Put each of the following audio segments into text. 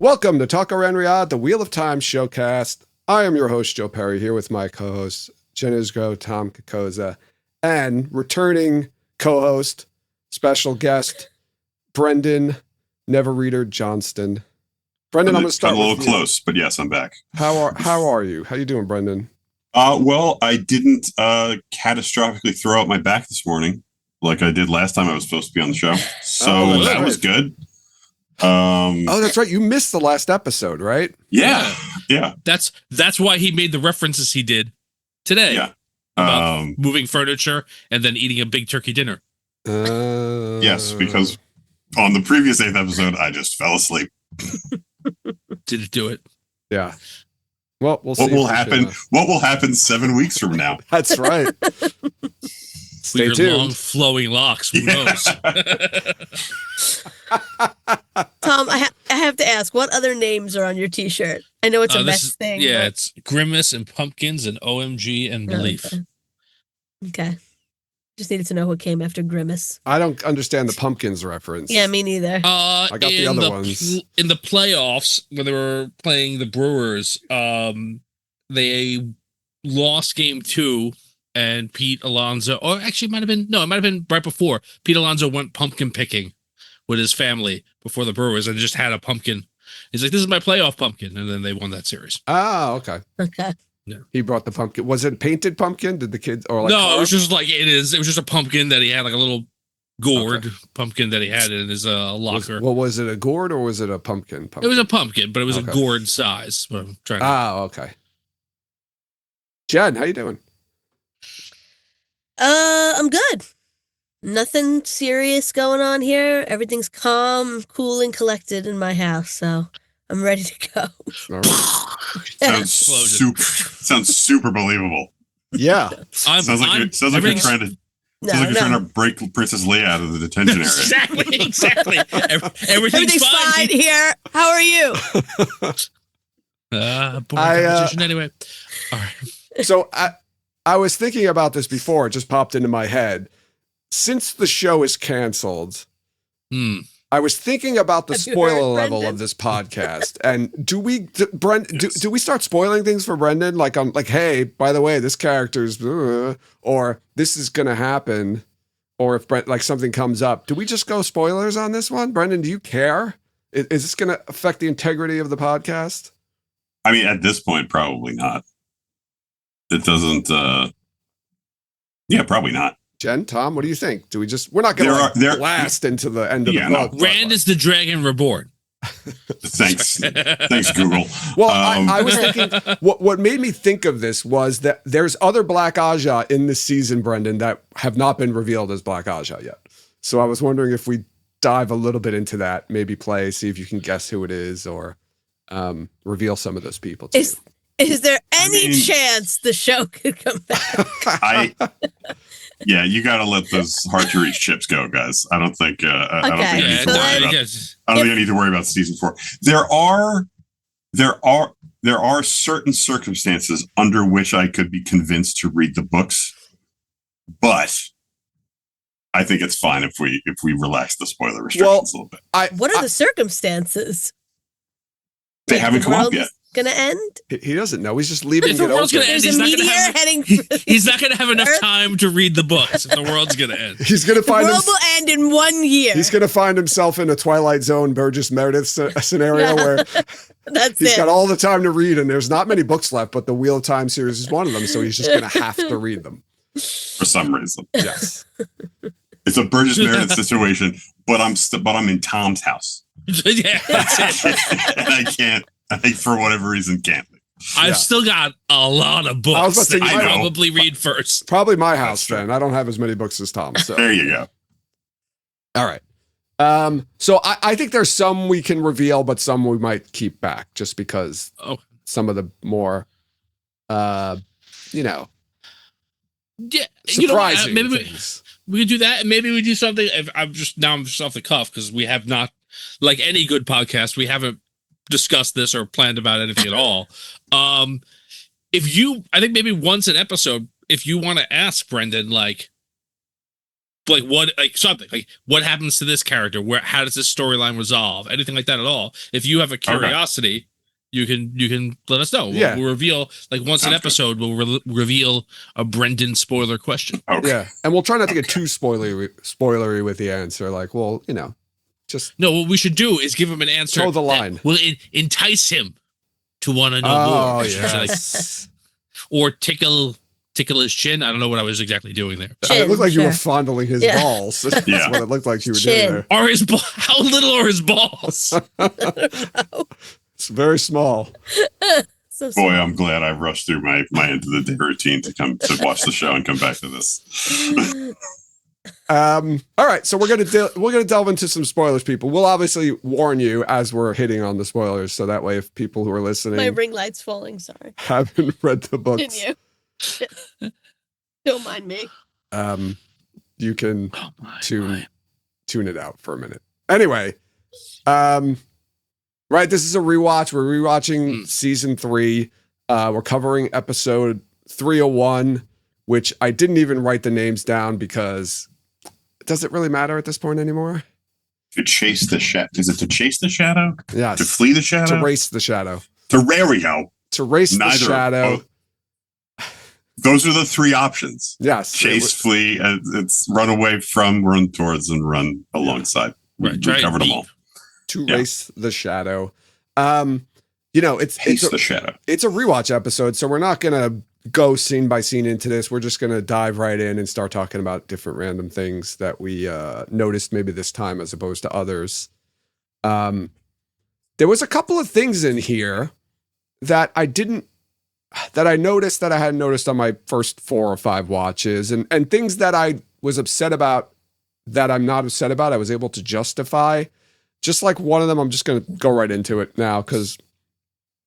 Welcome to Talk Around Riyadh, the Wheel of Time showcast. I am your host, Joe Perry, here with my co-hosts, Jen Isgro, Tom Kokoza, and returning co-host, special guest, Brendan Never Reader Johnston. Brendan, I'm going to start with you. A little close, but yes, I'm back. How are you? How you doing, Brendan? Well, I didn't catastrophically throw out my back this morning like I did last time I was supposed to be on the show. So that was good. That's right. You missed the last episode, right? Yeah. That's why he made the references he did today. Yeah. About moving furniture and then eating a big turkey dinner. Yes, because on the previous 8th episode, I just fell asleep. Didn't do it. Yeah. Well, we'll see. What will happen 7 weeks from now? That's right. Stay With your tuned. long flowing locks. Who knows? Tom, I have to ask, what other names are on your T-shirt? I know it's a mess thing. Yeah, it's Grimace and Pumpkins and OMG and Belief. Okay. Just needed to know what came after Grimace. I don't understand the Pumpkins reference. Yeah, me neither. I got the other ones. In the playoffs, when they were playing the Brewers, they lost game 2, and Pete Alonso, or actually it might have been right before. Pete Alonso went pumpkin picking with his family before the Brewers and just had a pumpkin. He's like, this is my playoff pumpkin. And then they won that series. Oh, okay. Okay. Yeah. He brought the pumpkin. Was it painted pumpkin? Did the kids or like? No, it was just like it was just a pumpkin that he had, like a little gourd pumpkin that he had in his locker. Was it a gourd or was it a pumpkin? It was a pumpkin, but it was a gourd size. What I'm trying to okay. Jen, how you doing? I'm good. Nothing serious going on here. Everything's calm, cool, and collected in my house, so I'm ready to go. Sounds super believable. Yeah. Sounds like you're trying to break Princess Leia out of the detention area. Exactly. Everything's fine here. How are you? Competition anyway. All right. So I was thinking about this before. It just popped into my head. Since the show is canceled, I was thinking about the spoiler level of this podcast. And do we start spoiling things for Brendan? Like, I'm like, hey, by the way, this character's, or this is going to happen. Or if like something comes up, do we just go spoilers on this one? Brendan, do you care? Is this going to affect the integrity of the podcast? I mean, at this point, probably not. It doesn't, probably not. Jen, Tom, what do you think? Do we we're not going to blast into the end of the book. Rand is the Dragon Reborn. Thanks, Google. Well, I was thinking, what made me think of this was that there's other Black Aja in this season, Brendan, that have not been revealed as Black Aja yet. So I was wondering if we dive a little bit into that, maybe see if you can guess who it is, or reveal some of those people to you. Is there any chance the show could come back? You got to let those hard to reach ships go, guys. I don't think I don't think I need to worry about season 4. There are certain circumstances under which I could be convinced to read the books, but I think it's fine if we relax the spoiler restrictions a little bit. What are the circumstances? They haven't come up yet. Gonna end? He doesn't know. He's just leaving it open. There's a meteor heading. He's not gonna have enough time to read the books if the world's gonna end. He's gonna find the world will end in 1 year. He's gonna find himself in a Twilight Zone Burgess Meredith scenario where he's got all the time to read, and there's not many books left, but the Wheel of Time series is one of them, so he's just gonna have to read them for some reason. Yes, it's a Burgess Meredith situation, but I'm in Tom's house. Yeah, that's it. And I can't. I think for whatever reason can't. I've still got a lot of books that I probably read first. Probably my house then. I don't have as many books as Tom. So there you go. All right. So I think there's some we can reveal, but some we might keep back just because some of the more, surprising maybe things. We could do that, and maybe we do something. I'm just off the cuff because we have not, like any good podcast, we haven't discussed this or planned about anything at all. I think maybe once an episode, if you want to ask Brendan, like, like what, like something like what happens to this character? How does this storyline resolve? Anything like that at all? If you have a curiosity, you can let us know. We'll reveal like once an episode. We'll reveal a Brendan spoiler question. Okay. Yeah, and we'll try not to get too spoilery with the answer. Like, well, you know, just no. What we should do is give him an answer. Toe the line. Will entice him to want to know more. Yes. Or tickle his chin. I don't know what I was exactly doing there. It looked like you were fondling his balls. That's what it looked like you were doing there. Are his how little are his balls? It's very small. So boy, I'm glad I rushed through my end of the day routine to come to watch the show and come back to this. All right, so we're gonna delve into some spoilers, people. We'll obviously warn you as we're hitting on the spoilers, so that way if people who are listening, my ring light's falling. Sorry, haven't read the books. Didn't you? Don't mind me. You can tune it out for a minute. Anyway, right, this is a rewatch. We're rewatching season 3. We're covering episode 301, which I didn't even write the names down because does it really matter at this point anymore? To chase the shadow. Is it to chase the shadow? Yes. To flee the shadow? To race the shadow. There we go. To race the shadow. Those are the 3 options. Yes. Chase, flee, it's run away from, run towards, and run alongside. Right. We covered them all. To race the shadow. You know, it's the shadow. It's a rewatch episode, so we're not gonna go scene by scene into this. We're just gonna dive right in and start talking about different random things that we noticed maybe this time as opposed to others. There was a couple of things in here that I noticed that I hadn't noticed on my first 4 or 5 watches, and things that I was upset about that I'm not upset about, I was able to justify. Just like one of them, I'm just going to go right into it now because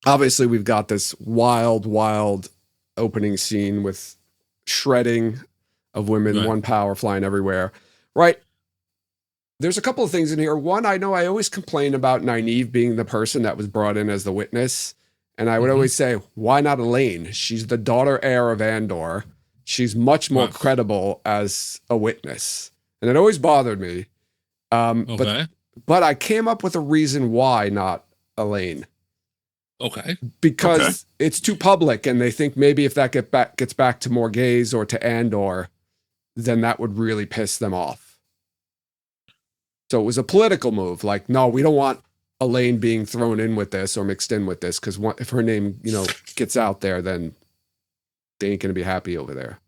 obviously we've got this wild opening scene with shredding of women, one power flying everywhere, right? There's a couple of things in here. One, I know I always complain about Nynaeve being the person that was brought in as the witness. And I would always say, why not Elaine? She's the daughter heir of Andor. She's much more credible as a witness. And it always bothered me. But I came up with a reason why not Elaine. Okay. Because it's too public, and they think maybe if that gets back to Morghese or to Andor, then that would really piss them off. So it was a political move. Like, no, we don't want Elaine being thrown in with this or mixed in with this, because if her name, gets out there, then they ain't going to be happy over there.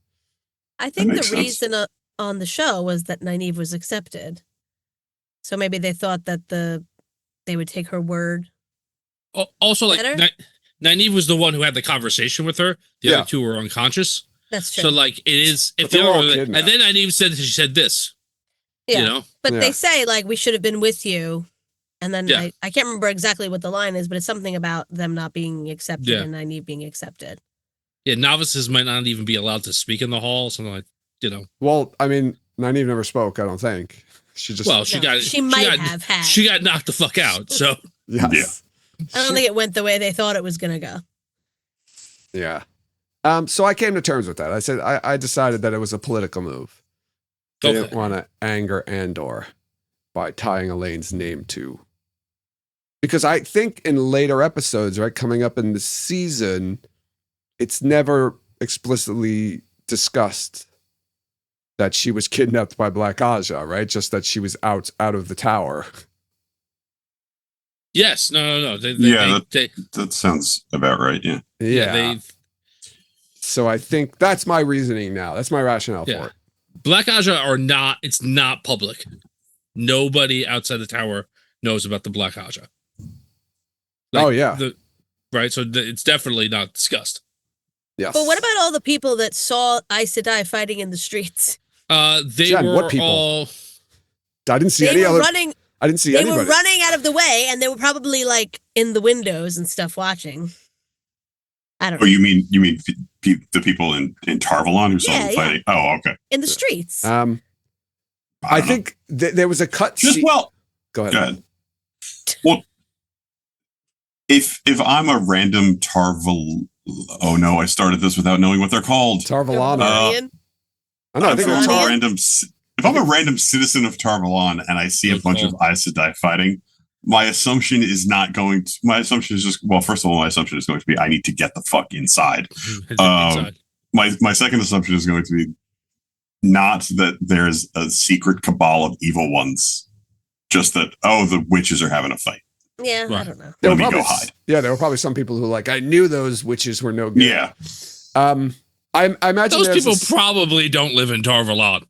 I think the reason on the show was that Nynaeve was accepted. So maybe they thought that they would take her word. Also, like Nynaeve was the one who had the conversation with her. The other 2 were unconscious. That's true. So like it is, and then Nynaeve said she said this. Yeah, but they say like we should have been with you, and then I can't remember exactly what the line is, but it's something about them not being accepted and Nynaeve being accepted. Yeah, novices might not even be allowed to speak in the hall. Something like Well, I mean, Nynaeve never spoke. I don't think. She just she might have had. She got knocked the fuck out. So yes. I don't think it went the way they thought it was gonna go. Yeah. So I came to terms with that. I said I decided that it was a political move. They didn't want to anger Andor by tying Elaine's name to. Because I think in later episodes, right, coming up in the season, it's never explicitly discussed that she was kidnapped by Black Aja, right? Just that she was out of the tower. Yes, no. That sounds about right. Yeah. Yeah. So I think that's my reasoning now. That's my rationale for it. Black Aja it's not public. Nobody outside the tower knows about the Black Aja. Right. So it's definitely not discussed. Yes. But what about all the people that saw Aes Sedai fighting in the streets? They were what people? all. I didn't see any other. I didn't see anybody. They were running out of the way, and they were probably like in the windows and stuff watching. I don't know. Oh, you mean the people in Tarvalon who saw them fighting? Oh, okay. In the streets. I think there was a cut. Go ahead. Well, if I'm a random oh no, I started this without knowing what they're called. Tarvalana. I think it's a random. If I'm a random citizen of Tar-Valon and I see a bunch of Aes Sedai fighting, my assumption is just, well, first of all, my assumption is going to be I need to get the fuck inside. My second assumption is going to be not that there's a secret cabal of evil ones, just that, the witches are having a fight. Yeah, right. I don't know. Let me go hide. Yeah, there were probably some people who I knew those witches were no good. Yeah. I imagine those people probably don't live in Tar-Valon.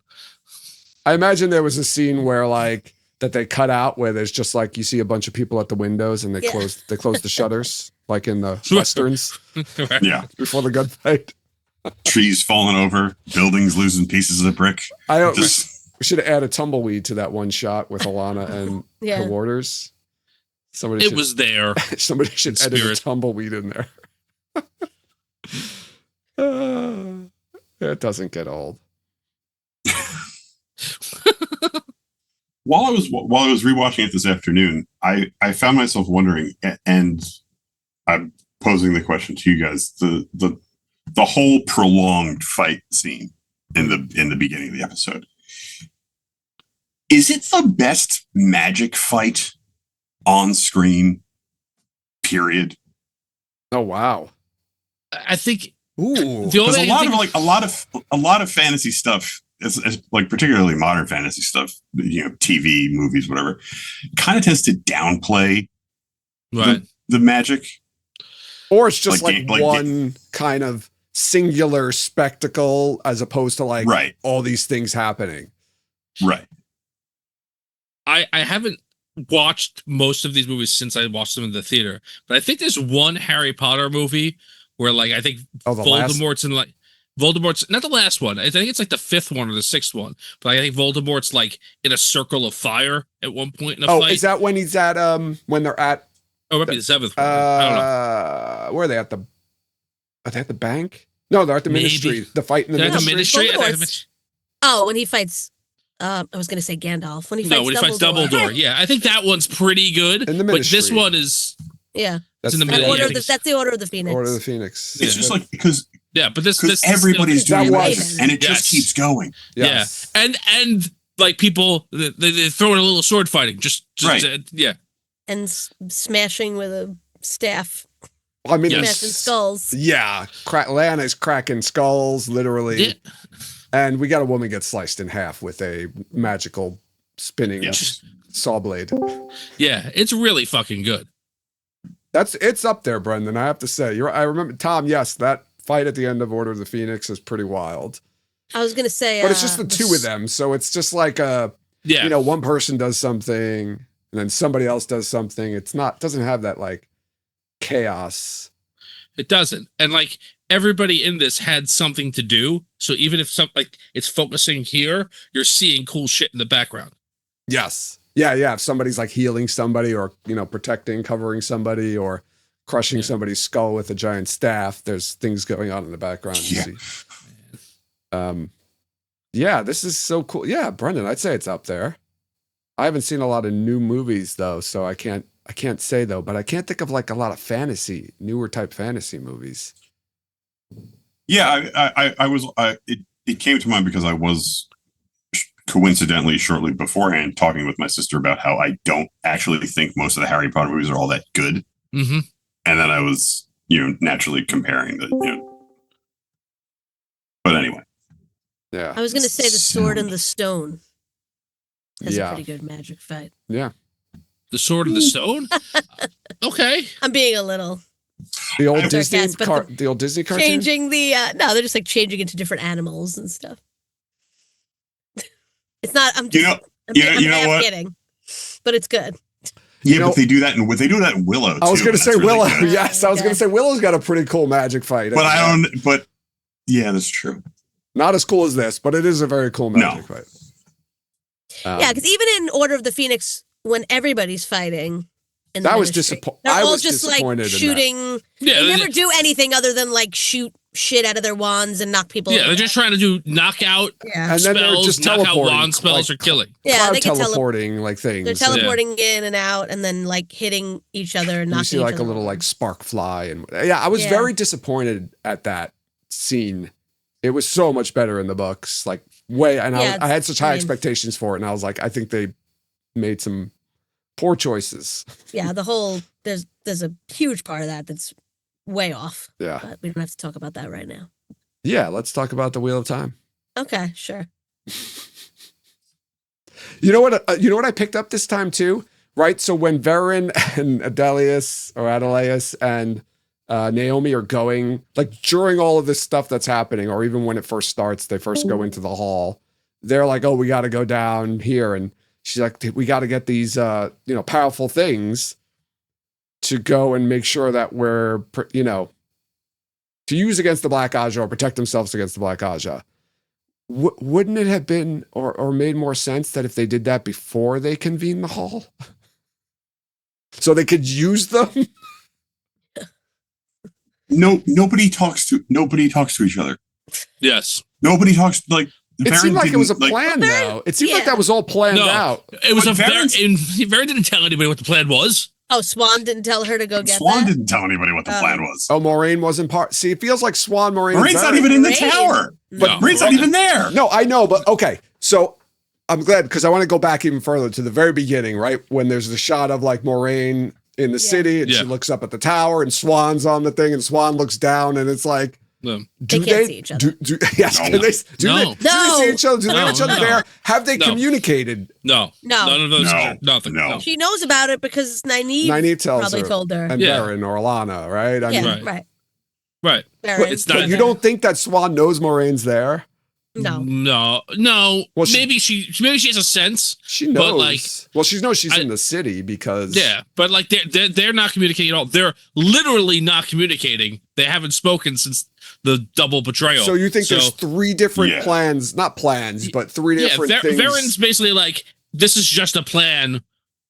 I imagine there was a scene where that they cut out where there's just you see a bunch of people at the windows and they close the shutters like in the westerns. Right. Yeah. Before the gunfight. Trees falling over, buildings losing pieces of brick. We should add a tumbleweed to that one shot with Alana and her warders. Somebody was there. Somebody should edit a tumbleweed in there. It doesn't get old. While I was rewatching it this afternoon, I found myself wondering, and I'm posing the question to you guys: the whole prolonged fight scene in the beginning of the episode. Is it the best magic fight on screen? Period. Oh wow! I think. Ooh, there's a lot of fantasy stuff. It's particularly modern fantasy stuff, TV, movies, whatever, kind of tends to downplay the magic. Or it's just one kind of singular spectacle as opposed to all these things happening. Right. I haven't watched most of these movies since I watched them in the theater, but I think there's one Harry Potter movie where I think Voldemort's in Voldemort's not the last one. I think it's the fifth one or the sixth one. But I think Voldemort's in a circle of fire at one point in a fight. Oh, is that when he's at when they're at? Oh, it might be the seventh one. I don't know. Where are they at the? Are they at the bank? No, they're at the Ministry. The fight in the Ministry. Oh, when he fights. I was going to say Gandalf. When he fights Dumbledore. Yeah, I think that one's pretty good. In the Ministry. But this one is. Yeah. That's in the middle. That's the Order of the Phoenix. Order of the Phoenix. It's just because. Yeah, but this everybody's doing it, and it just keeps going. Yes. Yeah, and people they throw in a little sword fighting, just right. And smashing with a staff. I mean, smashing skulls. Yeah, Lana's cracking skulls, literally. Yeah. And we got a woman get sliced in half with a magical spinning saw blade. Yeah, it's really fucking good. It's up there, Brendan. I have to say, I remember Tom. Yes, that fight at the end of Order of the Phoenix is pretty wild. I was gonna say, but it's just the two of them, so it's just one person does something and then somebody else does something. Doesn't have that chaos. It doesn't, and everybody in this had something to do. So even if it's focusing here, you're seeing cool shit in the background. Yes. Yeah. If somebody's healing somebody or, protecting, covering somebody or crushing somebody's skull with a giant staff, there's things going on in the background. Yeah. This is so cool. Yeah. Brendan, I'd say it's up there. I haven't seen a lot of new movies though. So I can't say though, but I can't think of a lot of newer type fantasy movies. Yeah. It came to mind because I was coincidentally shortly beforehand talking with my sister about how I don't actually think most of the Harry Potter movies are all that good. Mm-hmm. And then I was, naturally comparing but anyway. Yeah. I was going to say The Sword and the Stone. That's a pretty good magic fight. Yeah. The Sword and the Stone? Okay. I'm being a little. The old Disney the old Disney cartoon? Changing no, they're just changing into different animals and stuff. It's not. I'm just. I'm kidding, but it's good. Yeah, but they do that in Willow. I was going to say really Willow. Good. Yes, I was going to say Willow's got a pretty cool magic fight. But yeah, that's true. Not as cool as this, but it is a very cool magic fight. Yeah, because even in Order of the Phoenix, when everybody's fighting, that was disappointing. They're all just shooting. Yeah, they never do anything other than shoot shit out of their wands and knock people. Yeah, they're just trying to do knockout spells, and then they're just knockout wand spells or killing. Yeah, they teleporting things. They're teleporting in and out, and then hitting each other and knocking. You see a little spark fly, and I was very disappointed at that scene It was so much better in the books, like way. And I had such high expectations for it, and I was like, I think they made some poor choices. Yeah, there's a huge part of that that's way off. Yeah, but we don't have to talk about that right now. Yeah, let's talk about the Wheel of Time. Okay, sure. You know what I picked up this time too, right? So when Varen and Adeleus and Naomi are going, like during all of this stuff that's happening, or even when it first starts, they first go into the hall. They're like, "Oh, we got to go down here," and she's like, "We got to get these, powerful things to go and make sure that we're, to use against the Black Aja or protect themselves against the Black Aja." Wouldn't it have been or made more sense that if they did that before they convened the hall, so they could use them? No, nobody talks to each other. Yes, nobody talks like. It Varen seemed like it was a plan, though. It seemed like that was all planned out. It was Varen didn't tell anybody what the plan was. Oh, Swan didn't tell her to go get Swan that? didn't tell anybody what the plan was. Oh, Moraine wasn't part. See, it feels like Swan, Moraine's not even in the tower. But Moraine's not even there. No, I know, but okay. So I'm glad because I want to go back even further to the very beginning, right? When there's the shot of like Moraine in the city and she looks up at the tower and Swan's on the thing and Swan looks down and it's like, they can't see each other. Do they see each other? Do they know each other there? Have they communicated? No. None of those. Nothing. No. She knows about it because Nynaeve probably told her. And Varen or Alana, right? Right. It's not. You don't think that Swan knows Moraine's there? No. Well, maybe she has a sense. She knows. But she knows she's in the city because but like they're not communicating at all. They're literally not communicating. They haven't spoken since the double betrayal. So you think there's three different plans, not plans, but three different things. Varen's basically like, this is just a plan.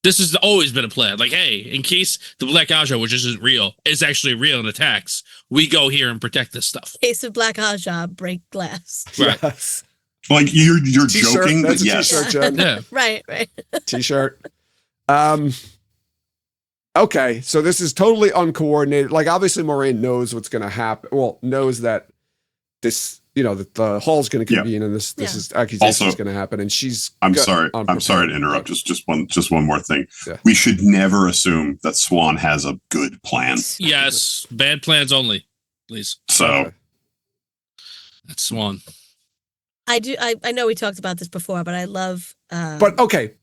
This has always been a plan. Like, hey, in case the Black Aja, which isn't real, is actually real and attacks, we go here and protect this stuff. In case of Black Aja, break glass. Right. Yes. Like you're joking, but yes. T-shirt, Jen. Yeah. Right. T-shirt. Okay, so this is totally uncoordinated. Like, obviously, Moraine knows what's going to happen. Well, knows that this, that the hall's going to convene and this is accusation is going to happen. And she's. I'm sorry to interrupt. Just one more thing. Yeah. We should never assume that Swan has a good plan. Yes, bad plans only, please. So that's Swan. I do. I know we talked about this before, but I love. But okay.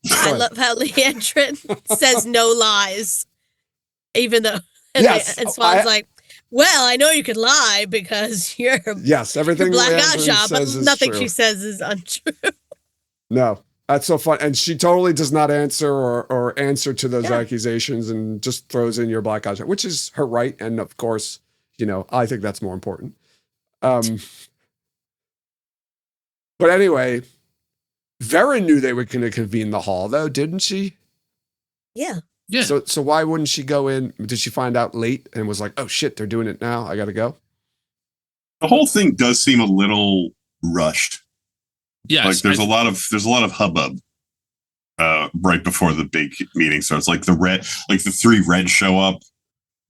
I love how Leandrin says no lies, even though and Swan's like, well, I know you could lie because you're everything Black Aja, but nothing true. She says is untrue. No, that's so fun, and she totally does not answer or answer to those accusations, and just throws in your Black Aja, which is her right, and of course, I think that's more important. But anyway. Varen knew they were going to convene the hall, though, didn't she? Yeah. So why wouldn't she go in? Did she find out late and was like, "Oh shit, they're doing it now. I got to go." The whole thing does seem a little rushed. Yes, like there's a lot of hubbub right before the big meeting starts. Like the three Reds show up.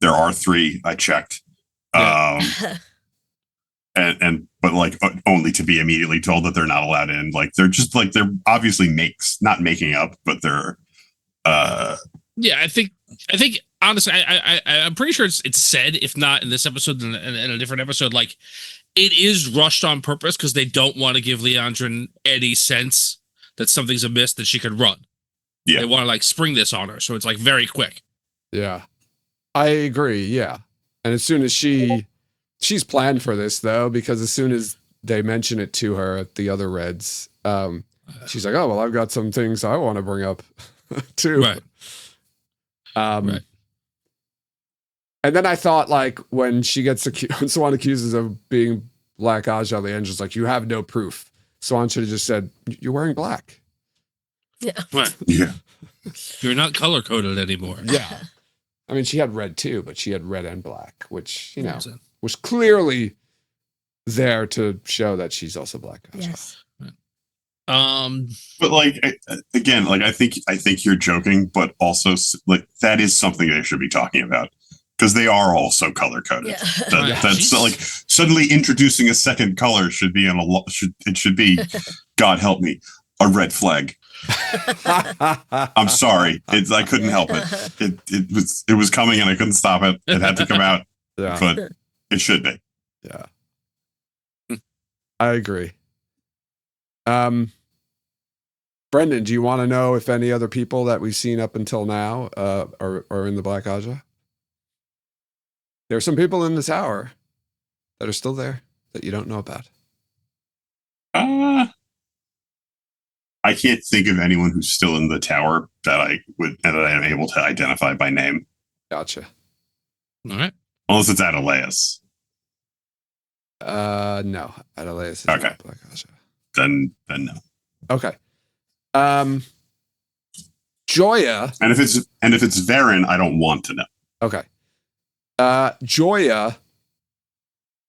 There are three. I checked. But like only to be immediately told that they're not allowed in. Like they're obviously not making up, but they're. I think honestly, I'm pretty sure it's said, if not in this episode, in a different episode, like it is rushed on purpose because they don't want to give Leandrin any sense that something's amiss that she could run. Yeah, they want to like spring this on her, so it's like very quick. Yeah, I agree. Yeah, and as soon as she's planned for this, though, because as soon as they mention it to her, the other Reds, she's like, "Oh, well, I've got some things I want to bring up, too." Right. Right. And then I thought, like, when Swan accuses of being Black Aja, Leandra's like, "You have no proof." Swan should have just said, "You're wearing black." Yeah. Right. Yeah. You're not color-coded anymore. Yeah. I mean, she had red, too, but she had red and black, which, was clearly there to show that she's also Black Aja. Yes. But like again, like I think you're joking, but also like that is something they should be talking about. because they are all so color coded. Yeah. That's like suddenly introducing a second color should be God help me, a red flag. I'm sorry. I couldn't help it. It was coming and I couldn't stop it. It had to come out. Yeah. But it should be. Yeah. I agree. Brendan, do you want to know if any other people that we've seen up until now are in the Black Aja? There are some people in the tower that are still there that you don't know about. I can't think of anyone who's still in the tower that I am able to identify by name. Gotcha. All right. Unless it's Adelaus. No. Adelaus is okay. not Black Aja. Then no. Okay. Joya. And if it's Varen, I don't want to know. Okay. Joya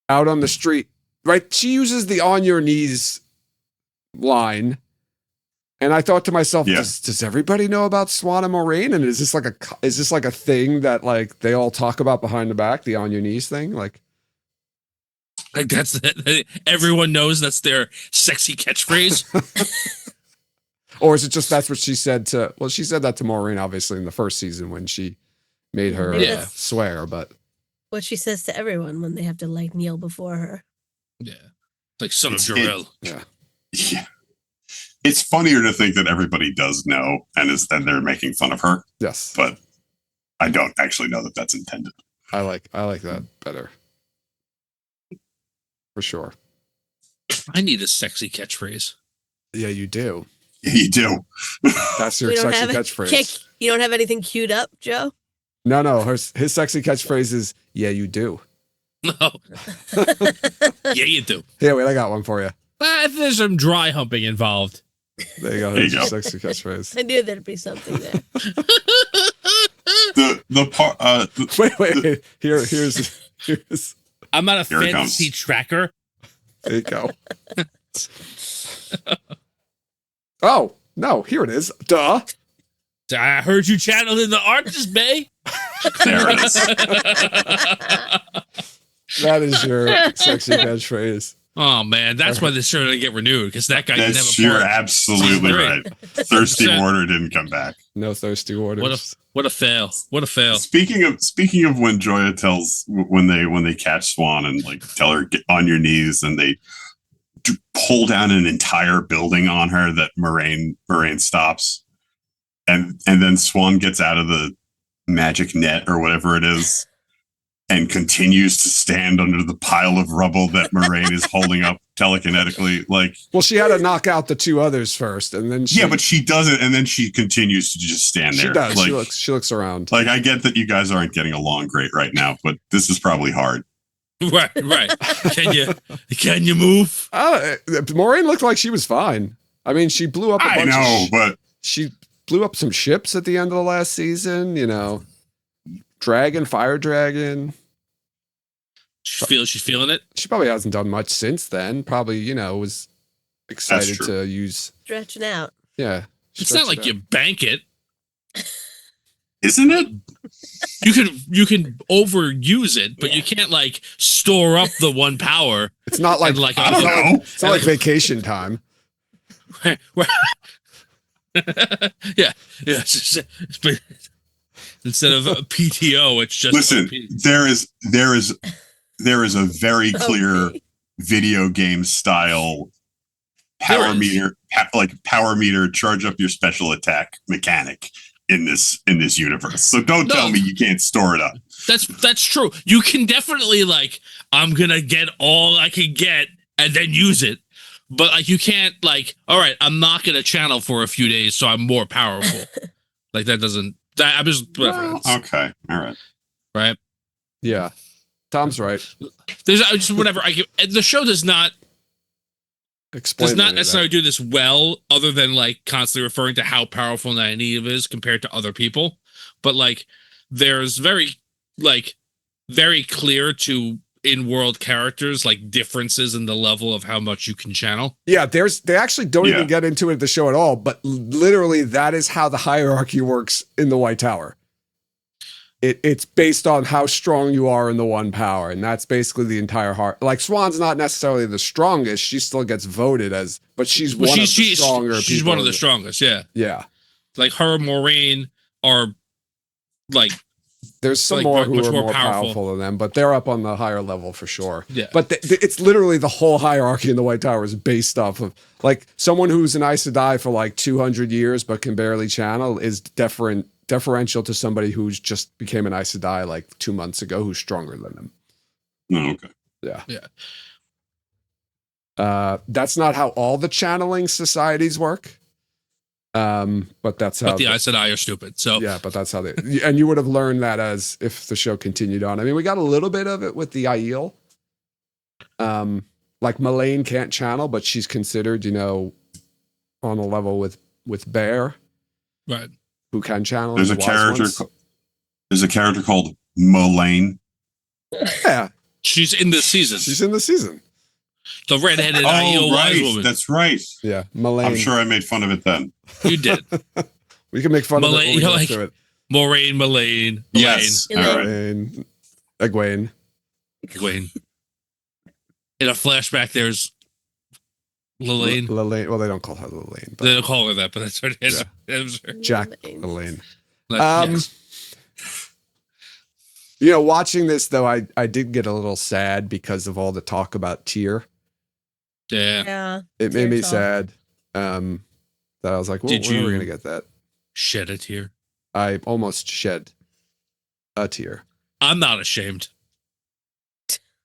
out on the street, right? She uses the on your knees line. And I thought to myself, does everybody know about Swan and Moraine? And is this like a thing that like they all talk about behind the back, the on your knees thing? Like that's everyone knows that's their sexy catchphrase. Or is it just that's what she said to? Well, she said that to Maureen, obviously, in the first season when she made her swear. But what she says to everyone when they have to like kneel before her. Yeah, like son of Jarrell. Yeah. It's funnier to think that everybody does know and they're making fun of her. Yes, but I don't actually know that that's intended. I like that better. For sure. I need a sexy catchphrase. Yeah, you do. Yeah, you do. That's your sexy catchphrase. You don't have anything queued up, Joe? No. His sexy catchphrase is, yeah, you do. No. Yeah, you do. Yeah, wait, I got one for you. There's some dry humping involved. There you go. There's your sexy catchphrase. I knew there'd be something there. Wait. Here's. I'm not a fantasy tracker. There you go. Oh, no, here it is. Duh. I heard you channeled in the Arches Bay. There it is. That is your sexy catchphrase. Oh, man, that's why this show didn't get renewed, because that guy didn't have a part. You're absolutely right. Thirsty Water didn't come back. No Thirsty Waters. What a fail. What a fail. Speaking of when Joya tells, when they catch Swan and like tell her get on your knees and they pull down an entire building on her that Moraine stops. And then Swan gets out of the magic net or whatever it is and continues to stand under the pile of rubble that Moraine is holding up telekinetically. Like, well, she had to knock out the two others first, and then but she does it, and then she continues to just stand there. She does. Like, she looks around. Like, I get that you guys aren't getting along great right now, but this is probably hard. Right. Can you move? Moraine looked like she was fine. I mean, she blew up. But she blew up some ships at the end of the last season. You know, fire dragon. She's feeling it. She probably hasn't done much since then. Probably, was excited to use stretching out. Yeah, it's not like you bank it, isn't it? You can overuse it, but you can't like store up the one power. It's not like I don't know. It's not like vacation time. Yeah. But instead of a PTO, it's just listen. There is a very clear video game style power meter, charge up your special attack mechanic in this universe. So don't tell me you can't store it up. That's true. You can definitely I'm gonna get all I can get and then use it. But you can't all right, I'm not gonna channel for a few days, so I'm more powerful. I'm just whatever. Okay, all right, right. Yeah, Tom's right. There's just whatever. The show does not necessarily do this well, other than constantly referring to how powerful Nynaeve is compared to other people. But there's very clear to in-world characters differences in the level of how much you can channel. Yeah, they actually don't even get into it at the show at all, but literally that is how the hierarchy works in the White Tower. it's based on how strong you are in the one power, and that's basically the entire heart. Like Swan's not necessarily the strongest; she still gets voted as, but she's one of the stronger. She's one of the strongest. Yeah, yeah. Like her and Moraine are like. There's some like more who much are more more powerful. powerful than them, but they're up on the higher level for sure. Yeah. But it's literally the whole hierarchy in the White Tower is based off of like someone who's an Aes Sedai for like 200 years but can barely channel is deferential to somebody who's just became an Aes Sedai like 2 months ago who's stronger than them. Oh, okay. Yeah. Yeah. That's not how all the channeling societies work. But that's how the Aes Sedai are stupid. So yeah, but that's how they, and you would have learned that as if the show continued on. I mean, we got a little bit of it with the Aiel. Like Melaine can't channel, but she's considered, on a level with Bear, right? Who can channel? There's a character called Molaine. Yeah, she's in this season. She's in the season. The redheaded Aiel wise woman. That's right. Yeah, Melaine. I'm sure I made fun of it then. You did. We can make fun of it when we get to it. Moraine, Melaine. Yes. Egwene. Egwene. In a flashback, there's Lelaine. Lelaine. Well, they don't call her Lelaine. They don't call her that, but that's what it is. Yeah. It was her. Jack Lelaine. Yes. Watching this though, I did get a little sad because of all the talk about Tyr. Yeah. It made me sad. That I was like, well, when are we gonna get that? Shed a tear. I almost shed a tear. I'm not ashamed.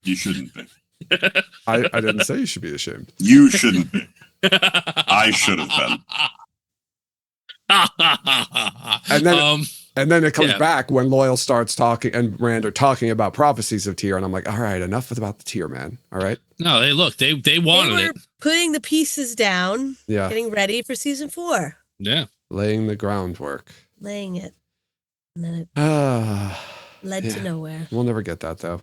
You shouldn't be. I didn't say you should be ashamed. You shouldn't be. I should have been. And then it comes back when Loyal starts talking and Rand are talking about prophecies of Tyr, and I'm like, all right, enough about the Tyr, man. All right. No, they wanted it. Putting the pieces down. Yeah. Getting ready for season 4. Yeah. Laying the groundwork. Laying it. And then it led to nowhere. We'll never get that though.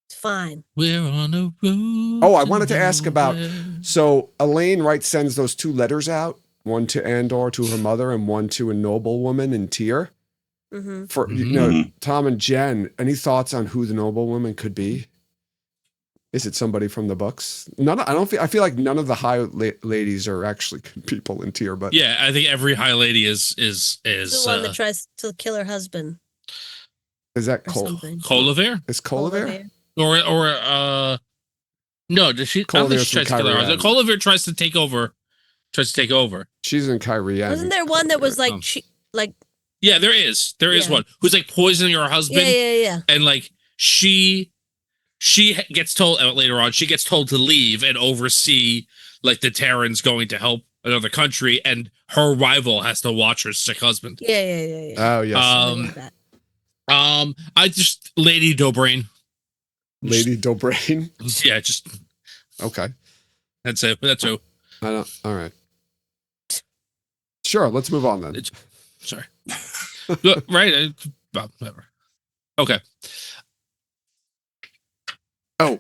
It's fine. We're on a road. Oh, I wanted to ask about, so Elaine sends those 2 letters out, one to Andor to her mother and one to a noblewoman in Tyr. Mm-hmm. For Tom and Jen, any thoughts on who the noblewoman could be? Is it somebody from the books? I feel like none of the high ladies are actually people in Tyr, but yeah, I think every high lady is the one that tries to kill her husband. Is that Colaver? Is Colaver? Or no, does she? I don't think she tries to kill her husband. Colaver tries to take over. She's in Kyrian. Wasn't there one that was like Yeah, there is one who's like poisoning her husband. Yeah. And like she gets told later on, she gets told to leave and oversee like the Terrans going to help another country, and her rival has to watch her sick husband. Yeah. Oh yes. I just Lady Dobrain. Lady Dobrain. Yeah, just okay. That's it. That's who. I don't. All right. Sure. Let's move on then. Sorry. Right. Whatever. Okay. Oh.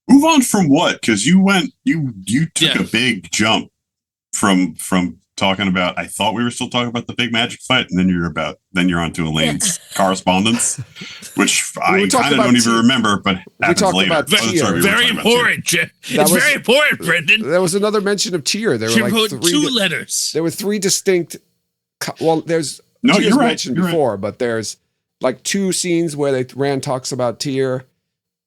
Move on from what? Because you took a big jump from talking about. I thought we were still talking about the big magic fight, and then you're on to Elaine's correspondence, which I kind of don't even remember, but happens later. About very important. It's very important, Brendan. There was another mention of Tyr. There were like 2 letters. There were 3 distinct. Well, there's you're right. mentioned before, but there's like 2 scenes where Rand talks about Tyr.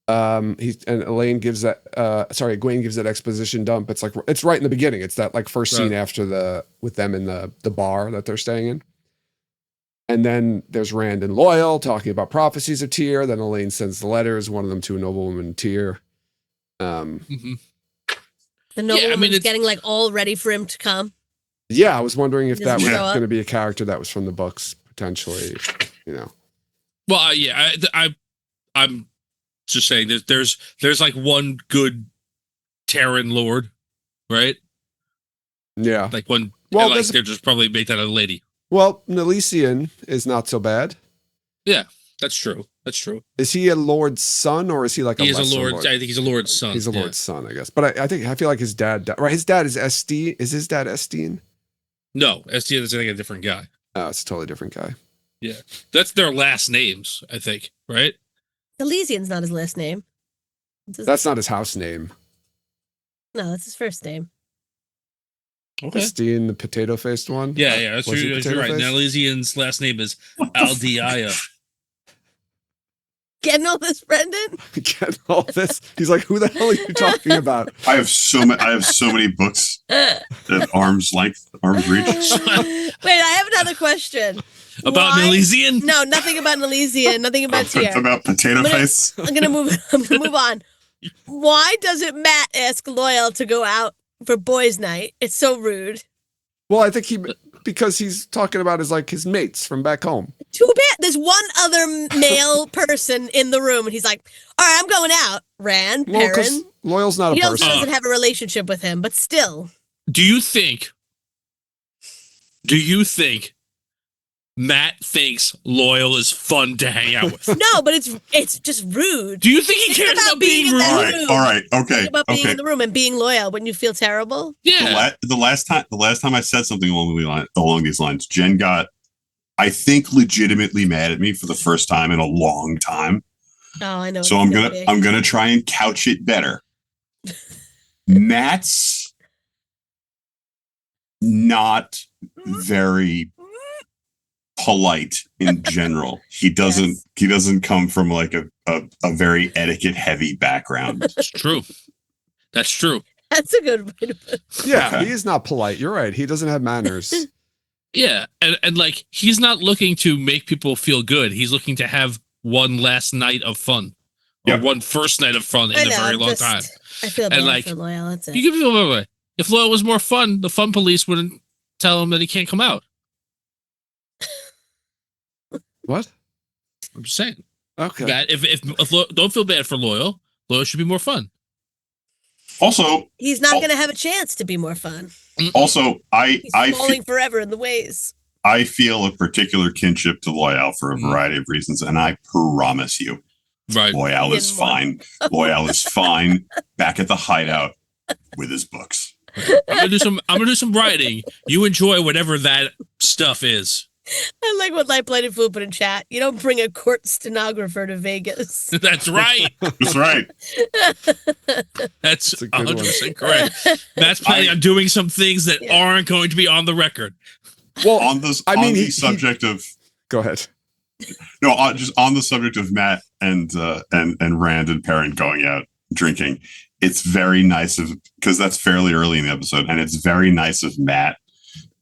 Egwene gives that exposition dump. It's right in the beginning. It's that like first scene after with them in the bar that they're staying in. And then there's Rand and Loyal talking about prophecies of Tyr. Then Elaine sends the letters, one of them to a noblewoman in Tyr. The noblewoman's getting like all ready for him to come. Yeah, I was wondering if that was going to be a character that was from the books, potentially, Well, I'm just saying there's like one good Terran lord, right? Yeah. Like one, well, they're just probably make that a lady. Well, Nelisian is not so bad. Yeah, that's true. Is he a lord's son, or is he like a lord? I think he's a lord's son. He's a lord's son, I guess. But I feel like his dad, right? His dad is Esteen. Is his dad Esteen? No, Esteen is I think a different guy. Oh, it's a totally different guy. Yeah, that's their last names, I think, right? Elysian's not his last name. That's not his house name. No, that's his first name. Okay. Christine, the potato-faced one? Yeah, that's you're right. Now, Elysian's last name is Aldiaya. Getting all this, Brendan? Getting all this? He's like, who the hell are you talking about? I have so many books at arm's length, arm's reach. Wait, I have another question. About an Elysian? No, nothing about an Elysian. Nothing about Tier. About Potato Face? I'm gonna move on. Why doesn't Matt ask Loyal to go out for boys' night? It's so rude. Well, I think because he's talking about his mates from back home. Too bad. There's one other male person in the room, and he's like, "All right, I'm going out." Rand, Perrin. Loyal's not a person. He doesn't have a relationship with him, but still. Do you think Matt thinks Loyal is fun to hang out with? No, but it's just rude. Do you think he cares about being rude? All right, okay. Think about being in the room and being loyal. Wouldn't you feel terrible? Yeah. The last time I said something along these lines, Jen got, I think, legitimately mad at me for the first time in a long time. Oh, I know. So I'm gonna try and couch it better. Matt's not very polite in general. He doesn't come from like a very etiquette heavy background. That's true. That's a good way to put it. Yeah, Okay. he is not polite. You're right. He doesn't have manners. Yeah, and like he's not looking to make people feel good. He's looking to have one last night of fun, or one first night of fun in a very long time. I feel bad for Loyal. That's it. You can feel that way. If Loyal was more fun, the fun police wouldn't tell him that he can't come out. What? I'm just saying. Okay. That if don't feel bad for Loyal. Loyal should be more fun. Also, he's not going to have a chance to be more fun. Also, he's falling forever in the ways. I feel a particular kinship to Loyal for a variety of reasons, and I promise you, Loyal is fine. Loyal is fine back at the hideout with his books. I'm gonna do some writing. You enjoy whatever that stuff is. I like what Light Blighted Food put in chat. You don't bring a court stenographer to Vegas. That's right. That's right. That's 100% correct. Matt's planning on doing some things that aren't going to be on the record. Well, on the subject of. Go ahead. No, just on the subject of Matt and Rand and Perrin going out drinking. It's very nice because that's fairly early in the episode, and it's very nice of Matt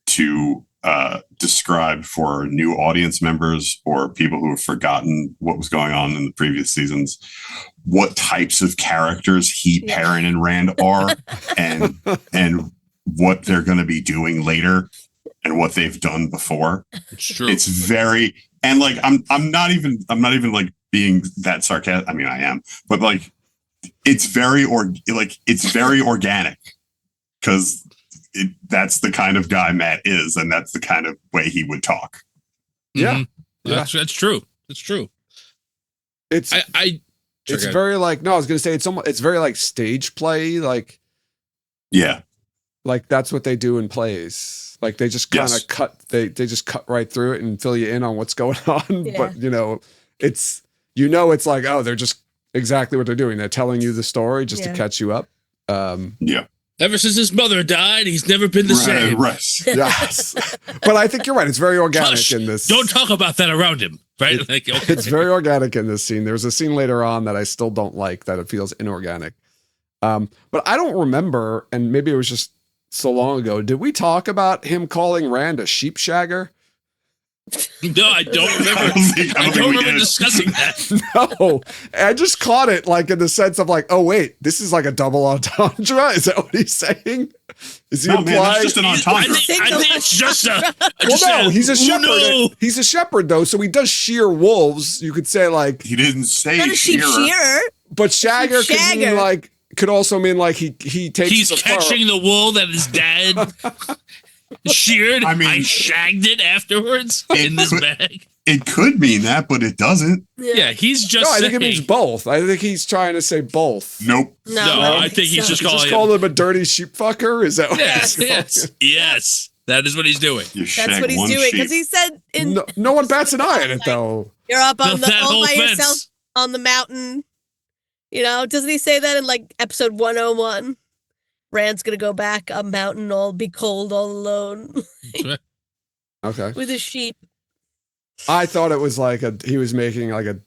to describe for new audience members or people who have forgotten what was going on in the previous seasons what types of characters Perrin and Rand are and what they're going to be doing later and what they've done before. It's true. It's very, and like I'm not even like being that sarcastic. I mean, I am, but like it's very organic because that's the kind of guy Matt is, and that's the kind of way he would talk. Yeah, mm-hmm. That's true. It's true. It's very like, no, I was gonna say it's very like stage play, like like that's what they do in plays. Like they just kind of cut, they just cut right through it and fill you in on what's going on. Yeah. But it's like, oh, they're just exactly what they're doing. They're telling you the story just to catch you up. Ever since his mother died, he's never been the same. Right. Yes. But I think you're right. It's very organic in this. Don't talk about that around him. Right? It's very organic in this scene. There's a scene later on that I still don't like, that it feels inorganic. But I don't remember, and maybe it was just so long ago. Did we talk about him calling Rand a sheep shagger? No, I don't remember. I don't remember discussing that. No, I just caught it like in the sense of like, oh wait, this is like a double entendre. Is that what he's saying? Is he implying? Man, that's just an entendre. I think it's just a. Well, no, he's a shepherd. No. He's a shepherd though, so he does shear wolves. You could say like he didn't say shearer, but shagger could mean like. Could also mean like he takes. He's catching the wool that his dad sheared. I mean, I shagged it afterwards in this bag. It could mean that, but it doesn't. Yeah, he's just. No, I think it means both. I think he's trying to say both. Nope. No, I think he's just calling him a dirty sheep fucker. Is that what? Yes. That is what he's doing. That's what he's doing because he said no one bats an eye at it though. You're up on all by yourself on the mountain. Doesn't he say that in like episode 101? Rand's gonna go back a mountain, be cold, all alone. Okay. With his sheep. I thought it was like he was making like a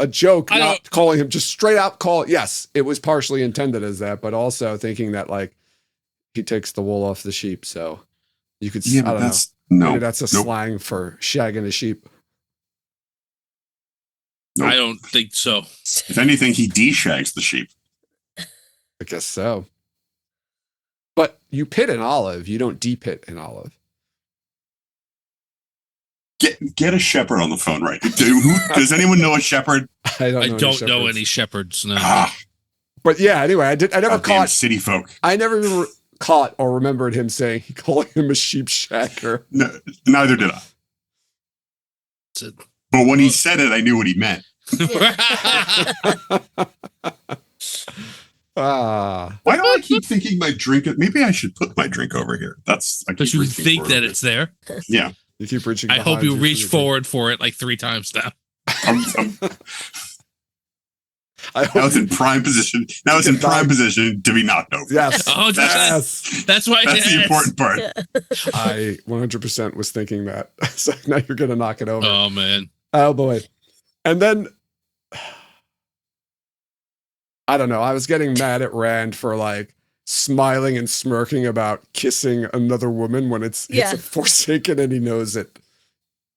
joke, not calling him just straight out call. Yes, it was partially intended as that, but also thinking that like he takes the wool off the sheep. So you could, I don't know. Maybe that's a slang for shagging a sheep. Nope. I don't think so. If anything, he de-shags the sheep. I guess so. But you pit an olive, you don't de-pit an olive. Get a shepherd on the phone, right? Does anyone know a shepherd? I don't know any shepherds. No. But yeah, anyway, I never caught city folk. I never caught or remembered him calling him a sheep shagger. No, neither did I. But when he said it, I knew what he meant. Why do I keep thinking my drink? Maybe I should put my drink over here. Because you think that it's there. Yeah. You keep reaching. I hope you reach forward for it like 3 times now. Now it's in prime position. Now it's in prime position to be knocked over. Yes. That's why. That's the important part. I 100% was thinking that. So now you're going to knock it over. Oh, man. Oh, boy. And then, I don't know. I was getting mad at Rand for like smiling and smirking about kissing another woman when it's a Forsaken and he knows it.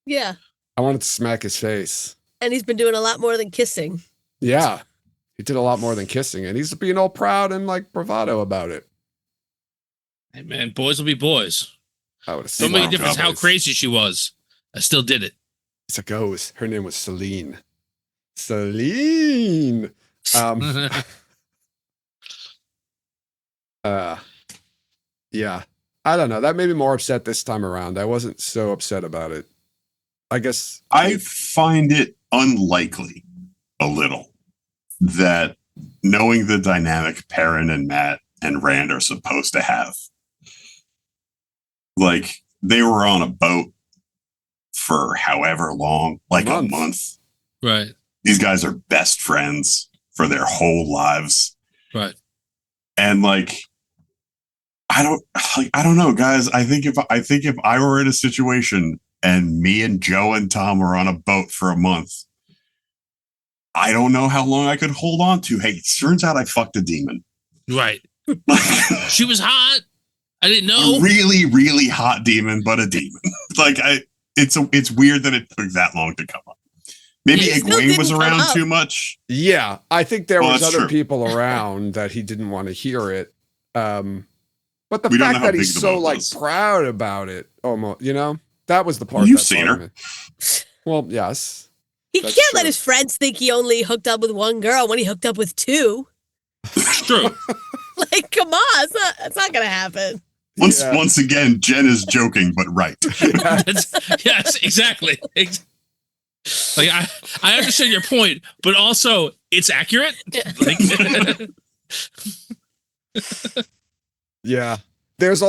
Yeah. I wanted to smack his face. And he's been doing a lot more than kissing. Yeah. He did a lot more than kissing, and he's being all proud and like bravado about it. Hey, man, boys will be boys. I would have Don't make a difference how crazy she was. I still did it. So it goes. Her name was Celine. Celine. Yeah. I don't know. That made me more upset this time around. I wasn't so upset about it. I guess I find it unlikely a little that knowing the dynamic Perrin and Matt and Rand are supposed to have, like they were on a boat for however long, like a month. Right. These guys are best friends for their whole lives. Right. And like, I don't know, guys. I think if I were in a situation and me and Joe and Tom were on a boat for a month, I don't know how long I could hold on to. Hey, it turns out I fucked a demon. Right. She was hot. I didn't know. A really, really hot demon, but a demon. Like it's weird that it took that long to come up. Maybe Egwene was around too much. Yeah, I think there was other people around that he didn't want to hear it. But the fact that he's so like proud about it, almost, that was the part. You've seen her. Well, yes. He can't let his friends think he only hooked up with one girl when he hooked up with 2. It's true. Like, come on, it's not gonna happen. Once again, Jen is joking, but right. Yes, exactly. Like I understand your point, but also it's accurate. Like, yeah. There's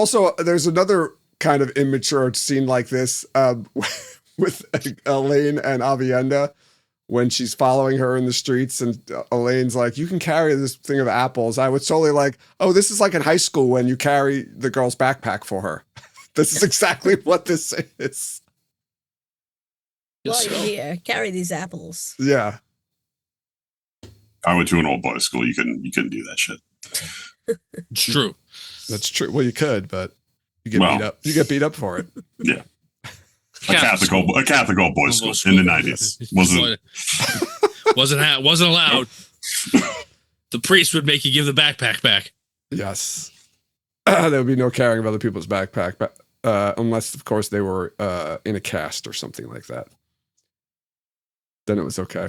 another kind of immature scene like this with Elaine and Avienda when she's following her in the streets, and Elaine's like, "You can carry this thing of apples." I was totally like, "Oh, this is like in high school when you carry the girl's backpack for her." This is exactly what this is. Well, here, carry these apples. Yeah. I went to an old boys' school. You couldn't do that shit. It's true. That's true. Well, you could, but you get beat up. You get beat up for it. Yeah. A Catholic old boys' school in the 90s wasn't allowed. The priest would make you give the backpack back. Yes. There would be no carrying of other people's backpack, but unless, of course, they were in a cast or something like that. Then it was okay.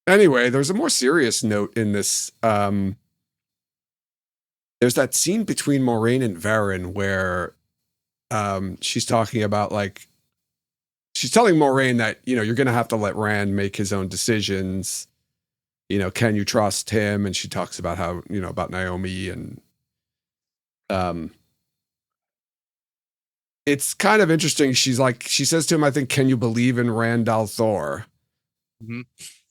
Anyway, there's a more serious note in this. There's that scene between Moiraine and Varen where she's talking about, like, she's telling Moiraine that, you're going to have to let Rand make his own decisions. Can you trust him? And she talks about how, about Naomi and it's kind of interesting. She says to him, I think, can you believe in Rand al'Thor? Mm-hmm.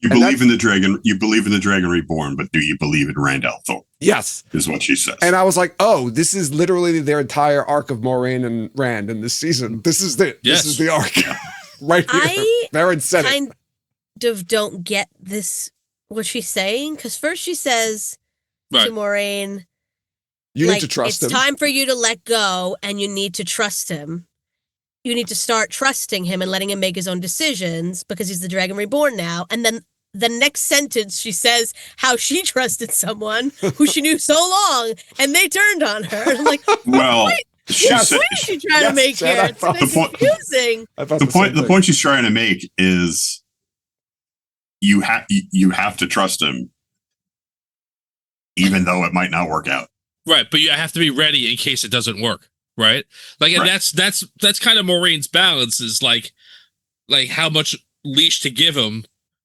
You believe in the dragon. You believe in the dragon reborn, but do you believe in Rand al'Thor? Yes, is what she says. And I was like, oh, this is literally their entire arc of Moiraine and Rand in this season. This is it. Yes. This is the arc right here. Varen said kind of don't get this, what she's saying, because first she says to Moiraine, you need to trust him. It's time for you to let go, and you need to trust him. You need to start trusting him and letting him make his own decisions because he's the Dragon Reborn now. And then the next sentence, she says how she trusted someone who she knew so long, and they turned on her. And I'm like, well, what is she trying to make here? It's confusing. The point she's trying to make is you have to trust him, even though it might not work out. Right, but you have to be ready in case it doesn't work. Right, like, and that's kind of Moraine's balance, is like how much leash to give him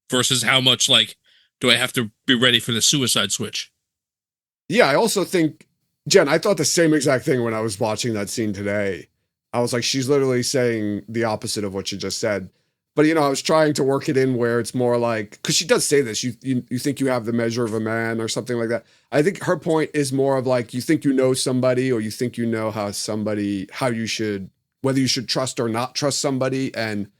versus how much, like, do I have to be ready for the suicide switch? Yeah, I also think, Jen, I thought the same exact thing when I was watching that scene today. I was like, she's literally saying the opposite of what you just said. But, you know, I was trying to work it in where it's more like, because she does say this, you think you have the measure of a man or something like that. I think her point is more of like, you think you know somebody, or you think you know whether you should trust or not trust somebody, and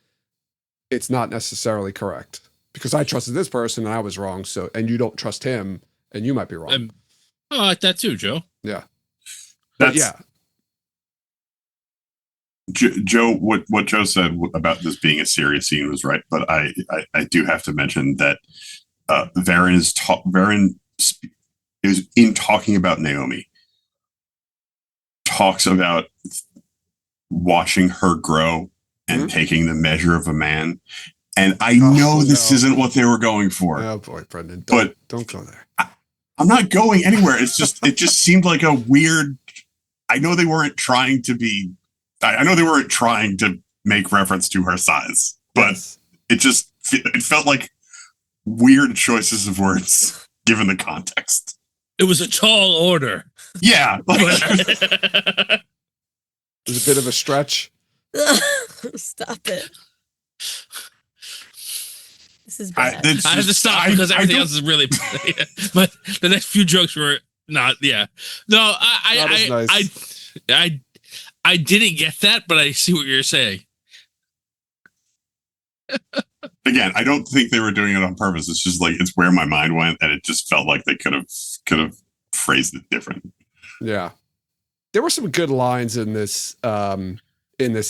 it's not necessarily correct. Because I trusted this person and I was wrong, and you don't trust him and you might be wrong. I like that too, Joe. Yeah. Joe, what Joe said about this being a serious scene was right, but I do have to mention that Varen is in talking about Naomi, talks about watching her grow and taking the measure of a man, and I know this isn't what they were going for. Oh boy, Brendan, don't go there. I'm not going anywhere. It just seemed like a weird. I know they weren't trying to be. I know they weren't trying to make reference to her size, but it felt like weird choices of words given the context. It was a tall order. Yeah. It was a bit of a stretch. Stop it. This is bad. I have to stop because everything else is really but the next few jokes were not, No, I didn't get that, but I see what you're saying. Again, I don't think they were doing it on purpose. It's just like, it's where my mind went, and it just felt like they could have phrased it different. Yeah. There were some good lines in this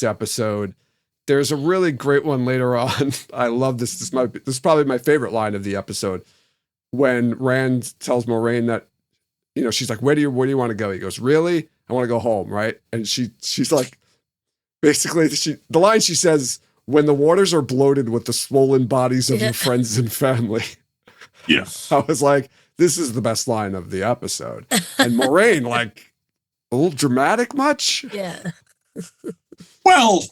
episode. There's a really great one later on. I love this. This is probably my favorite line of the episode. When Rand tells Moiraine that, you know, she's like, where do you want to go? He goes, really? I want to go home, right? And she's like, basically, the line she says, when the waters are bloated with the swollen bodies of your friends and family. Yeah. I was like, this is the best line of the episode. And Moiraine, like, a little dramatic much? Yeah. Well,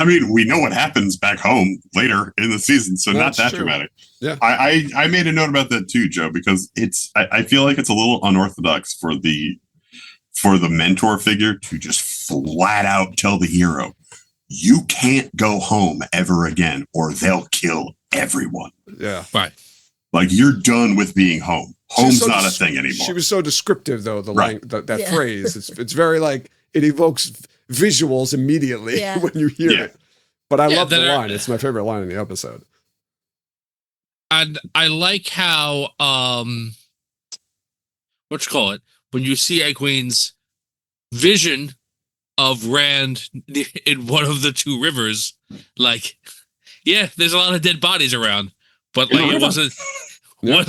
we know what happens back home later in the season, so that's not that dramatic. Yeah. I made a note about that too, Joe, because I feel like it's a little unorthodox for the mentor figure to just flat out tell the hero, you can't go home ever again or they'll kill everyone. Yeah. Right. Like, you're done with being home. Home's not a thing anymore. She was so descriptive, though, that phrase. It's very like, it evokes visuals immediately when you hear it. But I love the line. It's my favorite line in the episode. And I like how, when you see Egwene's vision of Rand in one of the two rivers, like, there's a lot of dead bodies around, but like it wasn't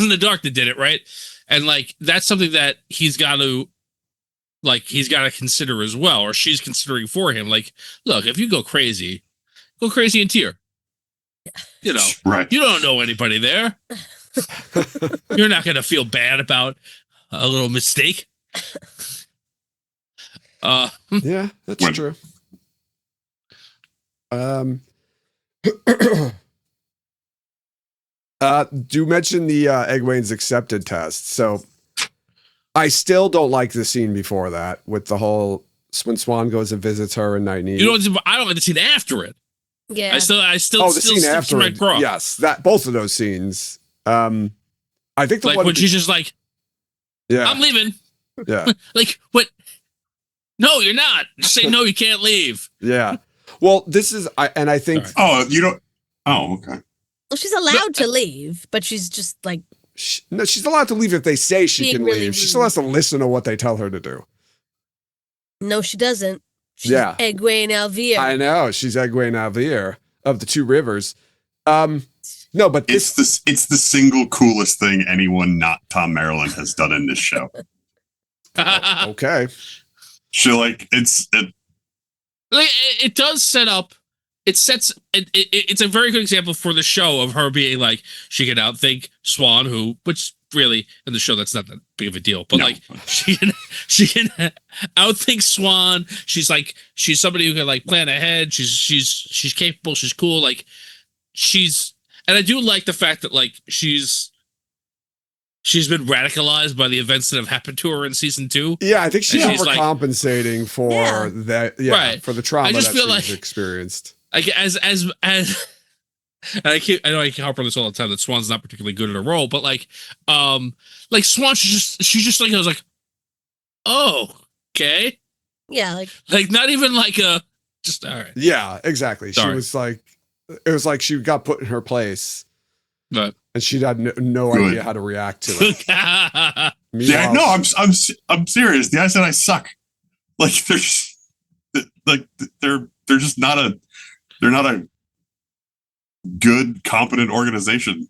the dark that did it, right? And like, that's something that he's got to consider as well, or she's considering for him. Like, look, if you go crazy in Tyr. You know, right. You don't know anybody there. You're not going to feel bad about a little mistake. Yeah, that's true. Do mention the Egwene's accepted test. So I still don't like the scene before that with the whole when Swan goes and visits her in Night. I don't like the scene after it. Yeah. I still the scene after it. Yes, that both of those scenes. I think the like one when she's just like, yeah, I'm leaving. Yeah. Like, what? No, you're not. Just say no, you can't leave. Yeah. Well, this is I think. Oh, you don't. Oh, okay. Well, she's allowed to leave, but she's just like. No, she's allowed to leave if they say she can really leave. She still has to listen to what they tell her to do. No, she doesn't. She's Yeah. Egwene Alvear. I know. She's Egwene Alvear of the Two Rivers. No, but it's the single coolest thing anyone not Tom Maryland has done in this show. Okay. She it does set up. It's a very good example for the show of her being like she can outthink Swan, which really in the show that's not that big of a deal, but like she can outthink Swan. She's somebody who can like plan ahead. She's capable. She's cool. Like and I do like the fact that like she's been radicalized by the events that have happened to her in season 2. Yeah, I think she's overcompensating for that. Yeah, right. For the trauma that she's experienced. Like and I know I harp on this all the time that Swan's not particularly good at a role, but like Swan, she's just like I was like, oh, okay, yeah, like not even like a just all right. Yeah, exactly. Sorry. She was like, it was like she got put in her place, right. And she had no idea how to react to it. Yeah, no, I'm serious. The guy said I suck. Like they're just not a good, competent organization.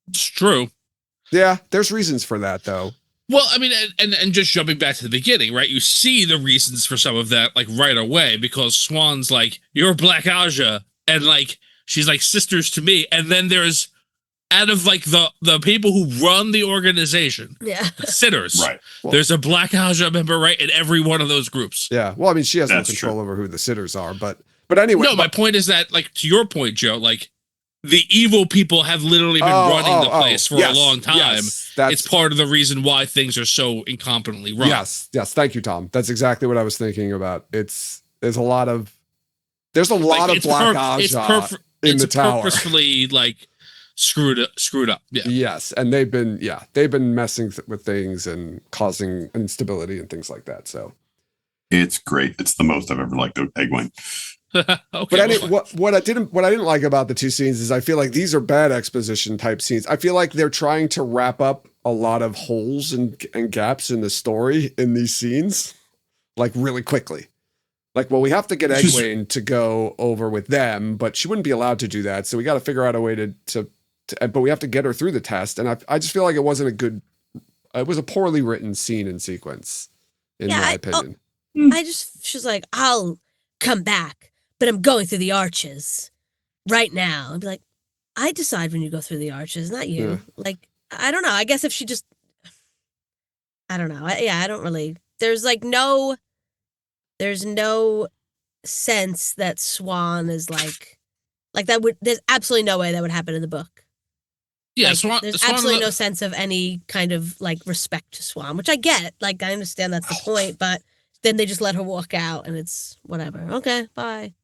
It's true. Yeah, there's reasons for that though. Well, I mean, and just jumping back to the beginning, right? You see the reasons for some of that like right away because Swan's like, "You're Black Aja," and like she's like sisters to me, and then there's out of like the people who run the organization, the sitters, right? Well, there's a Black Aja member, right, in every one of those groups. Yeah. Well, I mean, she has no control over who the sitters are, but anyway. No, my point is that, like, to your point, Joe, like the evil people have literally been running the place for a long time. Yes, it's part of the reason why things are so incompetently run. Yes. Thank you, Tom. That's exactly what I was thinking about. There's a lot of Black Aja in the tower. It's purposefully like screwed up. Yeah. Yes, and they've been messing with things and causing instability and things like that. So it's great. It's the most I've ever liked Egwene. Okay, but what I didn't like about the two scenes is I feel like these are bad exposition type scenes. I feel like they're trying to wrap up a lot of holes and gaps in the story in these scenes, like really quickly. Like, well, we have to get Egwene to go over with them, but she wouldn't be allowed to do that. So we got to figure out a way but we have to get her through the test. And I just feel like it was a poorly written scene and sequence, in my opinion. She's like, I'll come back, but I'm going through the arches right now. I'd be like, I decide when you go through the arches, not you. Yeah. Like, I don't know. I guess if she just, I don't know. I don't really, there's no sense that Swan is like that there's absolutely no way that would happen in the book. Yeah, like, there's absolutely no sense of any kind of like respect to Swan, which I get. Like, I understand that's the point, but then they just let her walk out, and it's whatever. Okay, bye.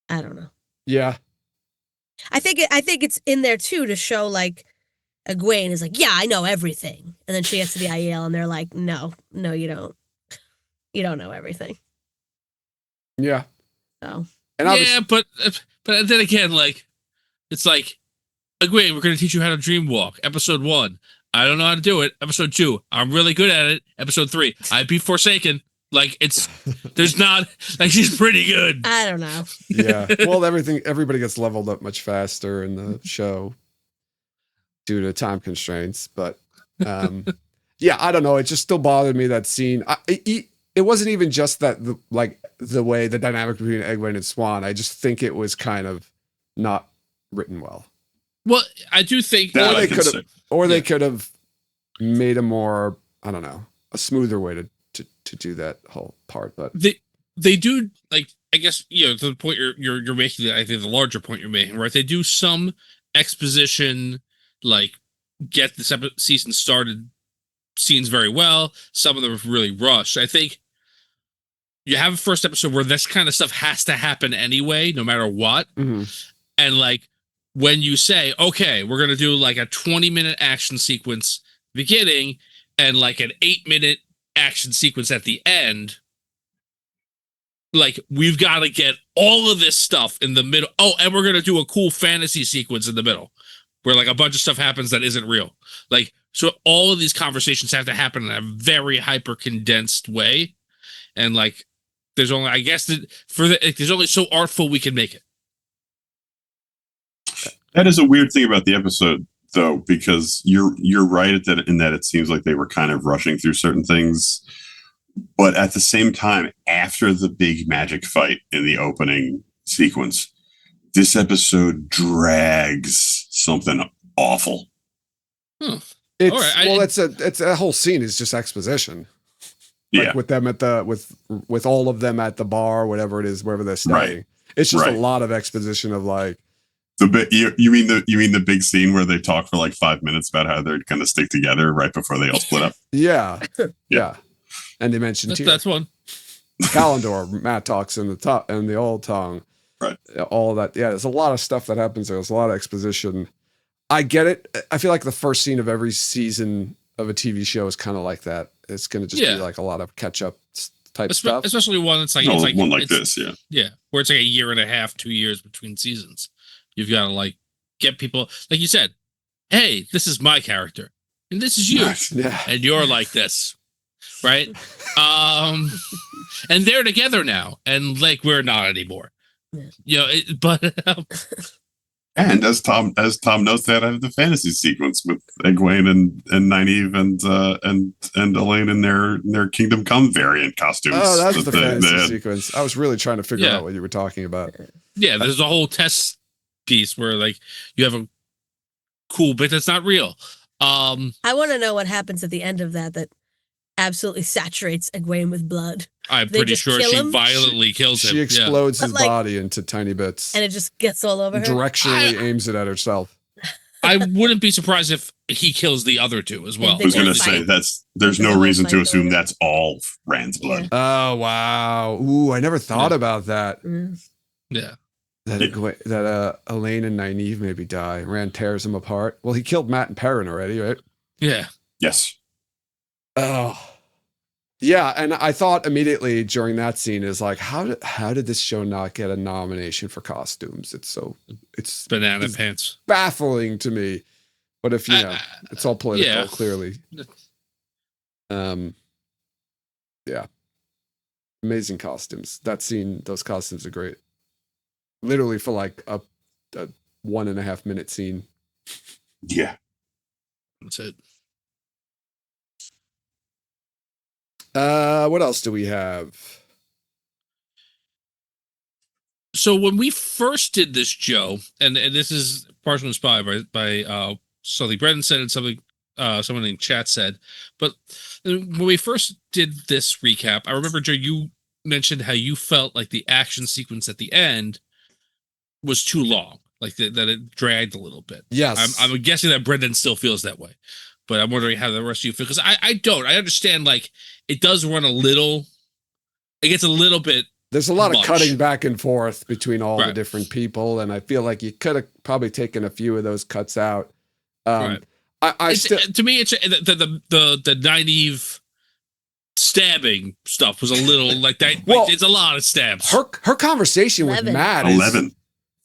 I don't know. Yeah, I think it's in there too to show like Egwene is like, yeah, I know everything, and then she gets to the Aiel, and they're like, no, you don't. You don't know everything. Yeah. So. Yeah, but then again, like, it's like, Egwene, we're going to teach you how to dream walk. Episode 1, I don't know how to do it. Episode 2, I'm really good at it. Episode 3, I be Forsaken. Like, there's not, like, she's pretty good. I don't know. Yeah. Well, everybody gets leveled up much faster in the show due to time constraints. But, yeah, I don't know. It just still bothered me, that scene. It wasn't even just that, the way the dynamic between Egwene and Swan. I just think it was kind of not written well. Well, I do think they could have made a more, I don't know, a smoother way to do that whole part. But they do, like, I guess, to the point you're making, I think the larger point you're making, right? They do some exposition, like, get this season started scenes very well. Some of them are really rushed. I think you have a first episode where this kind of stuff has to happen anyway, no matter what. Mm-hmm. And like when you say, okay, we're going to do like a 20-minute action sequence beginning and like an 8-minute action sequence at the end, like we've got to get all of this stuff in the middle. Oh, and we're going to do a cool fantasy sequence in the middle where like a bunch of stuff happens that isn't real. Like, so all of these conversations have to happen in a very hyper condensed way. And like, there's only, I guess that there's only so artful we can make it. That is a weird thing about the episode, though, because you're right in that it seems like they were kind of rushing through certain things, but at the same time, after the big magic fight in the opening sequence, this episode drags something awful. It's a whole scene is just exposition. Like with them with all of them at the bar, whatever it is, wherever they're staying. Right. It's just a lot of exposition of like you mean the big scene where they talk for like 5 minutes about how they're going to stick together right before they all split up. Yeah. And they mentioned that's one. Calendar. Matt talks in the old tongue. Right. All that. Yeah. There's a lot of stuff that happens there. There's a lot of exposition. I get it. I feel like the first scene of every season of a TV show is kind of like that. It's going to just be like a lot of catch up type stuff. Especially one that's like, one like this. Yeah. Yeah. Where it's like a year and a half, 2 years between seasons. You've got to like get people, like you said, hey, this is my character and this is you. Yeah. And you're like this. Right. And they're together now. And like, we're not anymore. You know, and as Tom notes that out of the fantasy sequence with Egwene and Nynaeve and Elaine in their Kingdom Come variant costumes. Oh, that's the fantasy sequence. I was really trying to figure out what you were talking about. Yeah, there's a whole test piece where like you have a cool bit that's not real. I want to know what happens at the end of that absolutely saturates Egwene with blood. I'm pretty sure she violently kills him. She explodes his body into tiny bits. And it just gets all over her. Directionally aims it at herself. I wouldn't be surprised if he kills the other two as well. I was going to say there's no reason to assume that's all Rand's blood. Oh, wow. Ooh, I never thought about that. Yeah. That Elaine and Nynaeve maybe die. Rand tears them apart. Well, he killed Matt and Perrin already, right? Yeah. Yes. Oh. Yeah, and I thought immediately during that scene is like, how did this show not get a nomination for costumes? It's banana pants. Baffling to me. But if it's all political, clearly. Yeah. Amazing costumes. That scene, those costumes are great. Literally for like a 1.5 minute scene. Yeah. That's it. What else do we have? So when we first did this, Joe, and this is partially inspired by something Brendan said and something someone in chat said, but when we first did this recap, I remember, Joe, you mentioned how you felt like the action sequence at the end was too long, like that it dragged a little bit. Yes. I'm guessing that Brendan still feels that way. But I'm wondering how the rest of you feel, because I don't. I understand, like, it does run it gets a little bit. There's a lot of cutting back and forth between all the different people, and I feel like you could have probably taken a few of those cuts out. To me, it's the Nynaeve stabbing stuff was a little like that. Well, it's a lot of stabs. Her conversation with Matt is 11.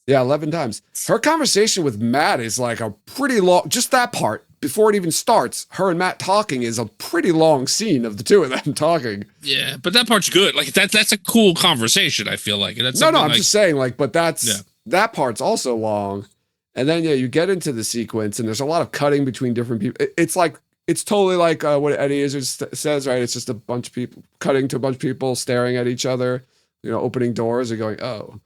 Yeah, 11 times. Her conversation with Matt is like a pretty long. Just that part. Before it even starts, her and Matt talking is a pretty long scene of the two of them talking. Yeah, but that part's good. Like that's a cool conversation, I feel like. And I'm just saying, like, but that part's also long. And then you get into the sequence and there's a lot of cutting between different people. It's totally like what Eddie Izzard says, right? It's just a bunch of people cutting to a bunch of people staring at each other, opening doors and going, oh.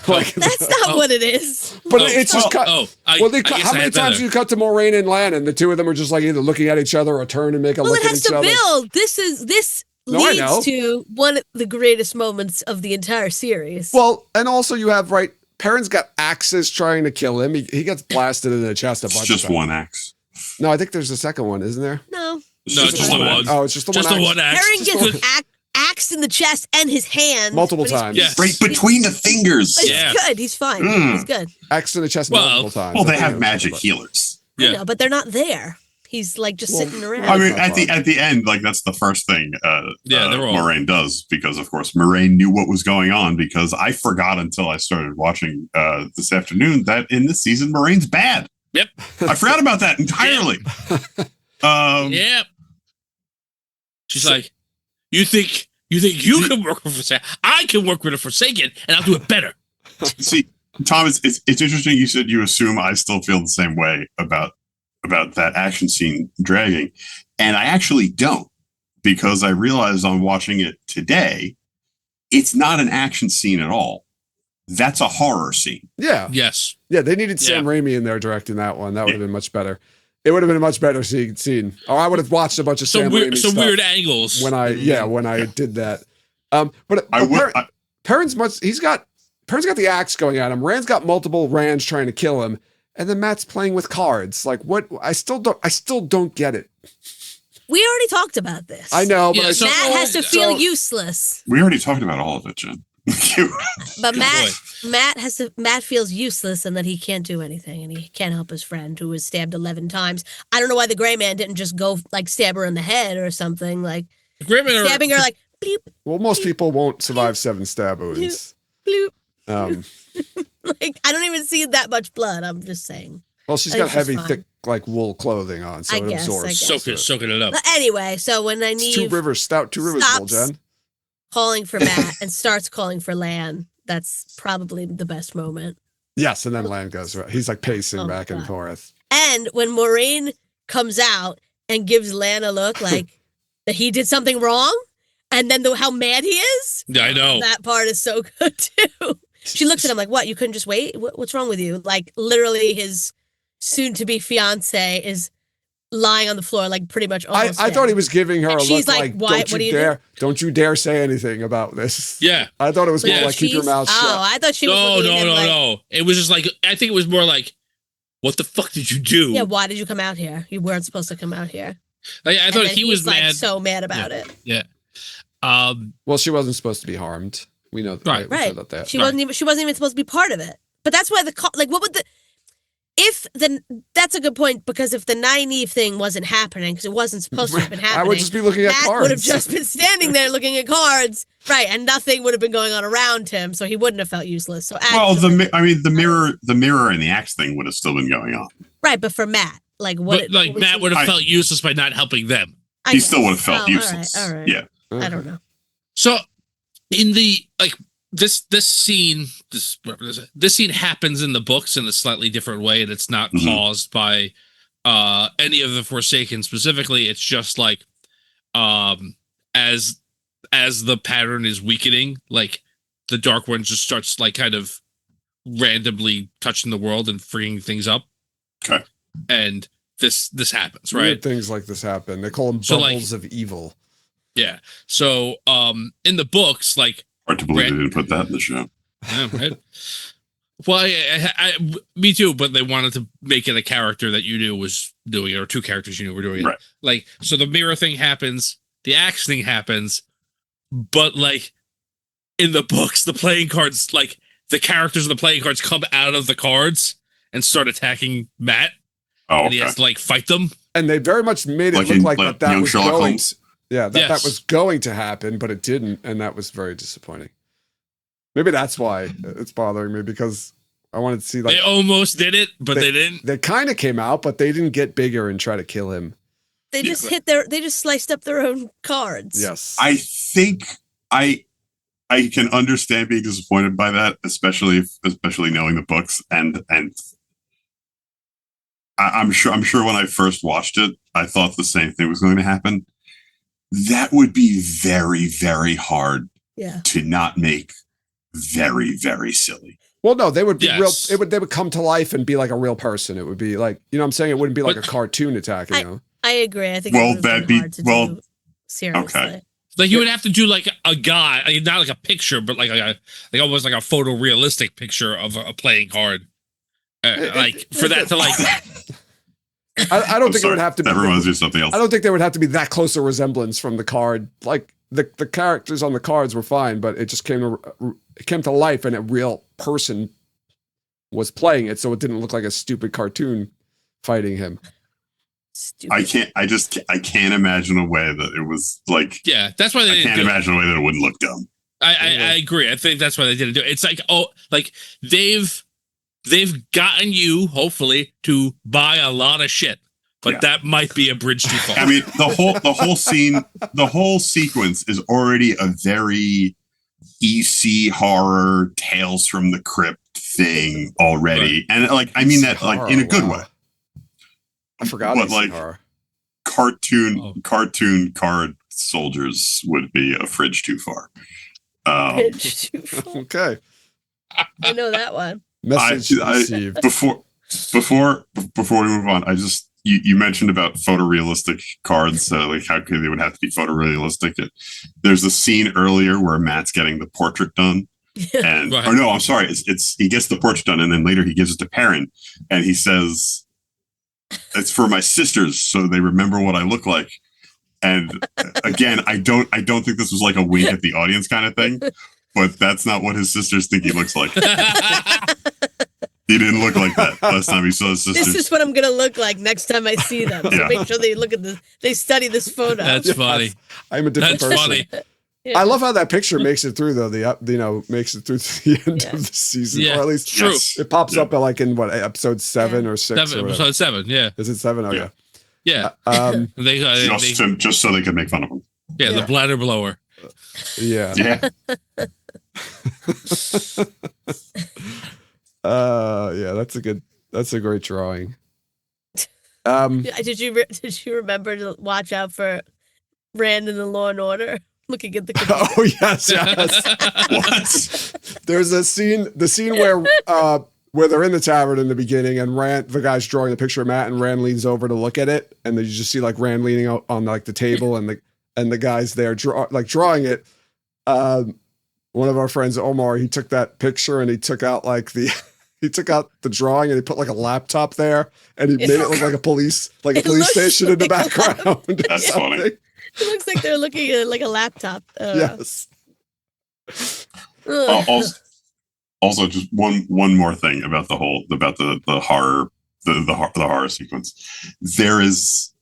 Like, that's not what it is. But it's just cut. How many times do you cut to Moraine and Lan, and the two of them are just like either looking at each other or turn and make a look at each other? Well, it has to build. This leads to one of the greatest moments of the entire series. Well, and also you have Perrin's got axes trying to kill him. He gets blasted in the chest a bunch of times. Just one axe. No, I think there's a second one, isn't there? No. No, it's just the one. Oh, it's just the just one. The one axe. Eren gets axed in the chest and his hand multiple times. Yes. Right between the fingers. He's good. He's fine. He's good. Axe in the chest multiple times. Well, they have magic healers. I know, but they're not there. He's like just sitting around. I mean, at the end, like that's the first thing Moraine does, because of course Moraine knew what was going on, because I forgot until I started watching this afternoon that in this season Moraine's bad. Yep. I forgot about that entirely. Yep. She's like, you think you can work with Forsaken? I can work with a Forsaken, and I'll do it better. See, Tom, it's interesting. You said you assume I still feel the same way about that action scene dragging, and I actually don't, because I realized on watching it today, it's not an action scene at all. That's a horror scene. Yeah. Yes. Yeah, they needed Sam Raimi in there directing that one. That would have been much better. It would have been a much better scene. Or I would have watched a bunch of Sam Raimi stuff. Some weird angles. When I did that. Perrin's got the axe going at him. Rand's got multiple Rands trying to kill him. And then Matt's playing with cards. Like, what? I still don't get it. We already talked about this. I know, but Matt has to feel useless. We already talked about all of it, Jen. But Matt feels useless and that he can't do anything, and he can't help his friend who was stabbed 11 times. I don't know why the gray man didn't just go like stab her in the head or something, like stabbing her like bleep. Well, most people won't survive 7 stab wounds. Bloop. Like, I don't even see that much blood. I'm just saying. Well, she's got heavy, thick, like wool clothing on, so it absorbs. Soaking it up. But anyway, so when I need Two Rivers wool, Jen. Calling for Matt and starts calling for Lan, that's probably the best moment. Yes, and then Lan goes right. He's like pacing back and forth. And when Moraine comes out and gives Lan a look like that he did something wrong, and then how mad he is. Yeah, I know. That part is so good too. She looks at him like, what? You couldn't just wait? What's wrong with you? Like, literally his soon-to-be fiance is lying on the floor, like pretty much almost I thought he was giving her a look like, why, don't you dare say anything about this. Yeah. I thought it was more like, keep your mouth shut. Oh, I thought she was No. It was just like, I think it was more like, what the fuck did you do? Yeah, why did you come out here? You weren't supposed to come out here. Like, I thought he was mad. Like, so mad about it. Yeah. Well, she wasn't supposed to be harmed. We know that. Right. She wasn't even supposed to be part of it. But that's why that's a good point, because if the Nynaeve thing wasn't happening, because it wasn't supposed to have been happening, I would just be looking at Matt cards. would have just been standing there looking at cards, right? And nothing would have been going on around him, so he wouldn't have felt useless. So actually, the mirror and the axe thing would have still been going on, right? But for Matt, Matt would have felt useless by not helping them. He still would have felt useless. All right. Yeah, I don't know. So in the this scene happens in the books in a slightly different way, and it's not caused by any of the Forsaken specifically. It's just like as the pattern is weakening, like the Dark One just starts like kind of randomly touching the world and freeing things up. Okay. And this happens, right? Weird things like this happen. They call them bubbles of evil. Yeah. So in the books, like, hard to believe they didn't put that in the show. Yeah, right. Well, me too, but they wanted to make it a character that you knew was doing it, or 2 characters you knew were doing it. Right. Like, so the mirror thing happens, the axe thing happens, but like in the books, the playing cards, like the characters of the playing cards come out of the cards and start attacking Matt. Oh, and he has to like fight them. And they very much made it look like that was Sherlock going. Holmes. Yeah, that was going to happen, but it didn't, and that was very disappointing. Maybe that's why it's bothering me, because I wanted to see like they almost did it, but they didn't. They kind of came out, but they didn't get bigger and try to kill him. They just they just sliced up their own cards. Yes. I think I can understand being disappointed by that, especially knowing the books, and I'm sure when I first watched it, I thought the same thing was going to happen. That would be very, very hard to not make very, very silly. Well, no, they would be real. They would come to life and be like a real person. It would be like, you know what I'm saying? It wouldn't be like a cartoon attacking them. I agree. I think that'd be hard to do seriously. Okay. Like you would have to do like a guy, not like a picture, but like almost like a photorealistic picture of a playing card. For that to like I don't think it would have to be. That reminds me of something else. I don't think there would have to be that close a resemblance from the card. Like the characters on the cards were fine, but it just came to life, and a real person was playing it, so it didn't look like a stupid cartoon fighting him. Stupid. I can't imagine a way that it was like. Yeah, that's why they can't imagine a way that it wouldn't look dumb. I agree. I think that's why they didn't do it. It's like they've gotten you, hopefully, to buy a lot of shit, but that might be a bridge too far. I mean, the whole sequence is already a very EC horror, Tales from the Crypt thing already, and like I mean that horror, like in a good way. I forgot. But like horror. Cartoon card soldiers would be a fridge too far. Okay, I know that one. Message received. Before we move on, you mentioned about photorealistic cards, like how they would have to be photorealistic. There's a scene earlier where Matt's getting the portrait done, and or no, I'm sorry, it's he gets the portrait done, and then later he gives it to Perrin, and he says, "It's for my sisters, so they remember what I look like." And again, I don't think this was like a wink at the audience kind of thing, but that's not what his sisters think he looks like. He didn't look like that last time he saw his sisters. This is what I'm gonna look like next time I see them. So make sure they look at this. They study this photo. That's funny. I'm a different person. Funny. Yeah. I love how that picture makes it through though. Makes it through to the end of the season, or at least true. It pops up at like in what episode 7 or 6. Episode 7, yeah. Is it 7? Oh yeah. Yeah. They just so they could make fun of him. Yeah, the bladder blower. Yeah. Yeah. Yeah, that's a great drawing. Did you remember to watch out for Rand in the Law and Order? Looking at the computer. Oh yes. What? There's the scene where they're in the tavern in the beginning, and Rand, the guy's drawing the picture of Matt, and Rand leans over to look at it, and then you just see like Rand leaning out on like the table, and the guy's there drawing it. One of our friends, Omar, he took that picture and he took out the drawing and he put like a laptop there, and he made it look like a police station in the background. That's funny. It looks like they're looking at like a laptop. Yes. Also, just one more thing about the horror, the horror sequence. There is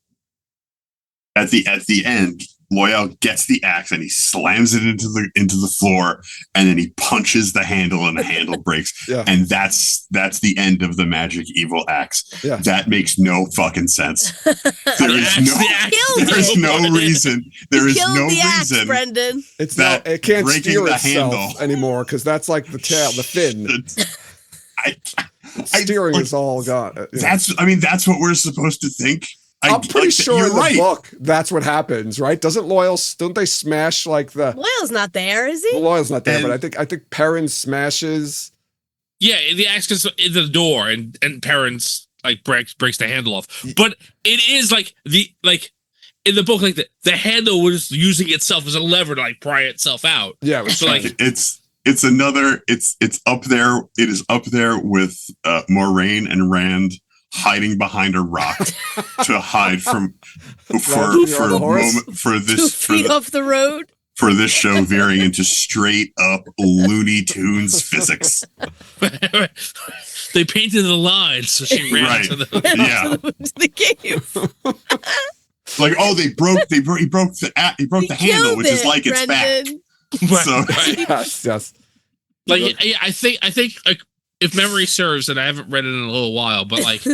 at the end, Loial gets the axe and he slams it into the floor, and then he punches the handle and the handle breaks. Yeah. And that's the end of the magic evil axe. Yeah. That makes no fucking sense. There is no reason. There is no reason. Brendan. It can't steer the itself handle anymore because that's like the tail, the fin. Steering is all gone. That's what we're supposed to think. I'm pretty sure in the book that's what happens, right? Don't they smash like the Loyal's not there, is he? Loyal's not there, but I think Perrin smashes. Yeah, the axe goes into the door, and Perrin's like breaks the handle off. But it is like in the book, like the handle was using itself as a lever to like pry itself out. Yeah, so like it's up there. It is up there with Moraine and Rand hiding behind a rock to hide for a moment for this 2 feet off the road for this show veering into straight up Looney Tunes physics. They painted the lines, so she ran to the cave. Like, oh, he broke the handle, which is like it's back. Yes. Like I think like, if memory serves, and I haven't read it in a little while, but like,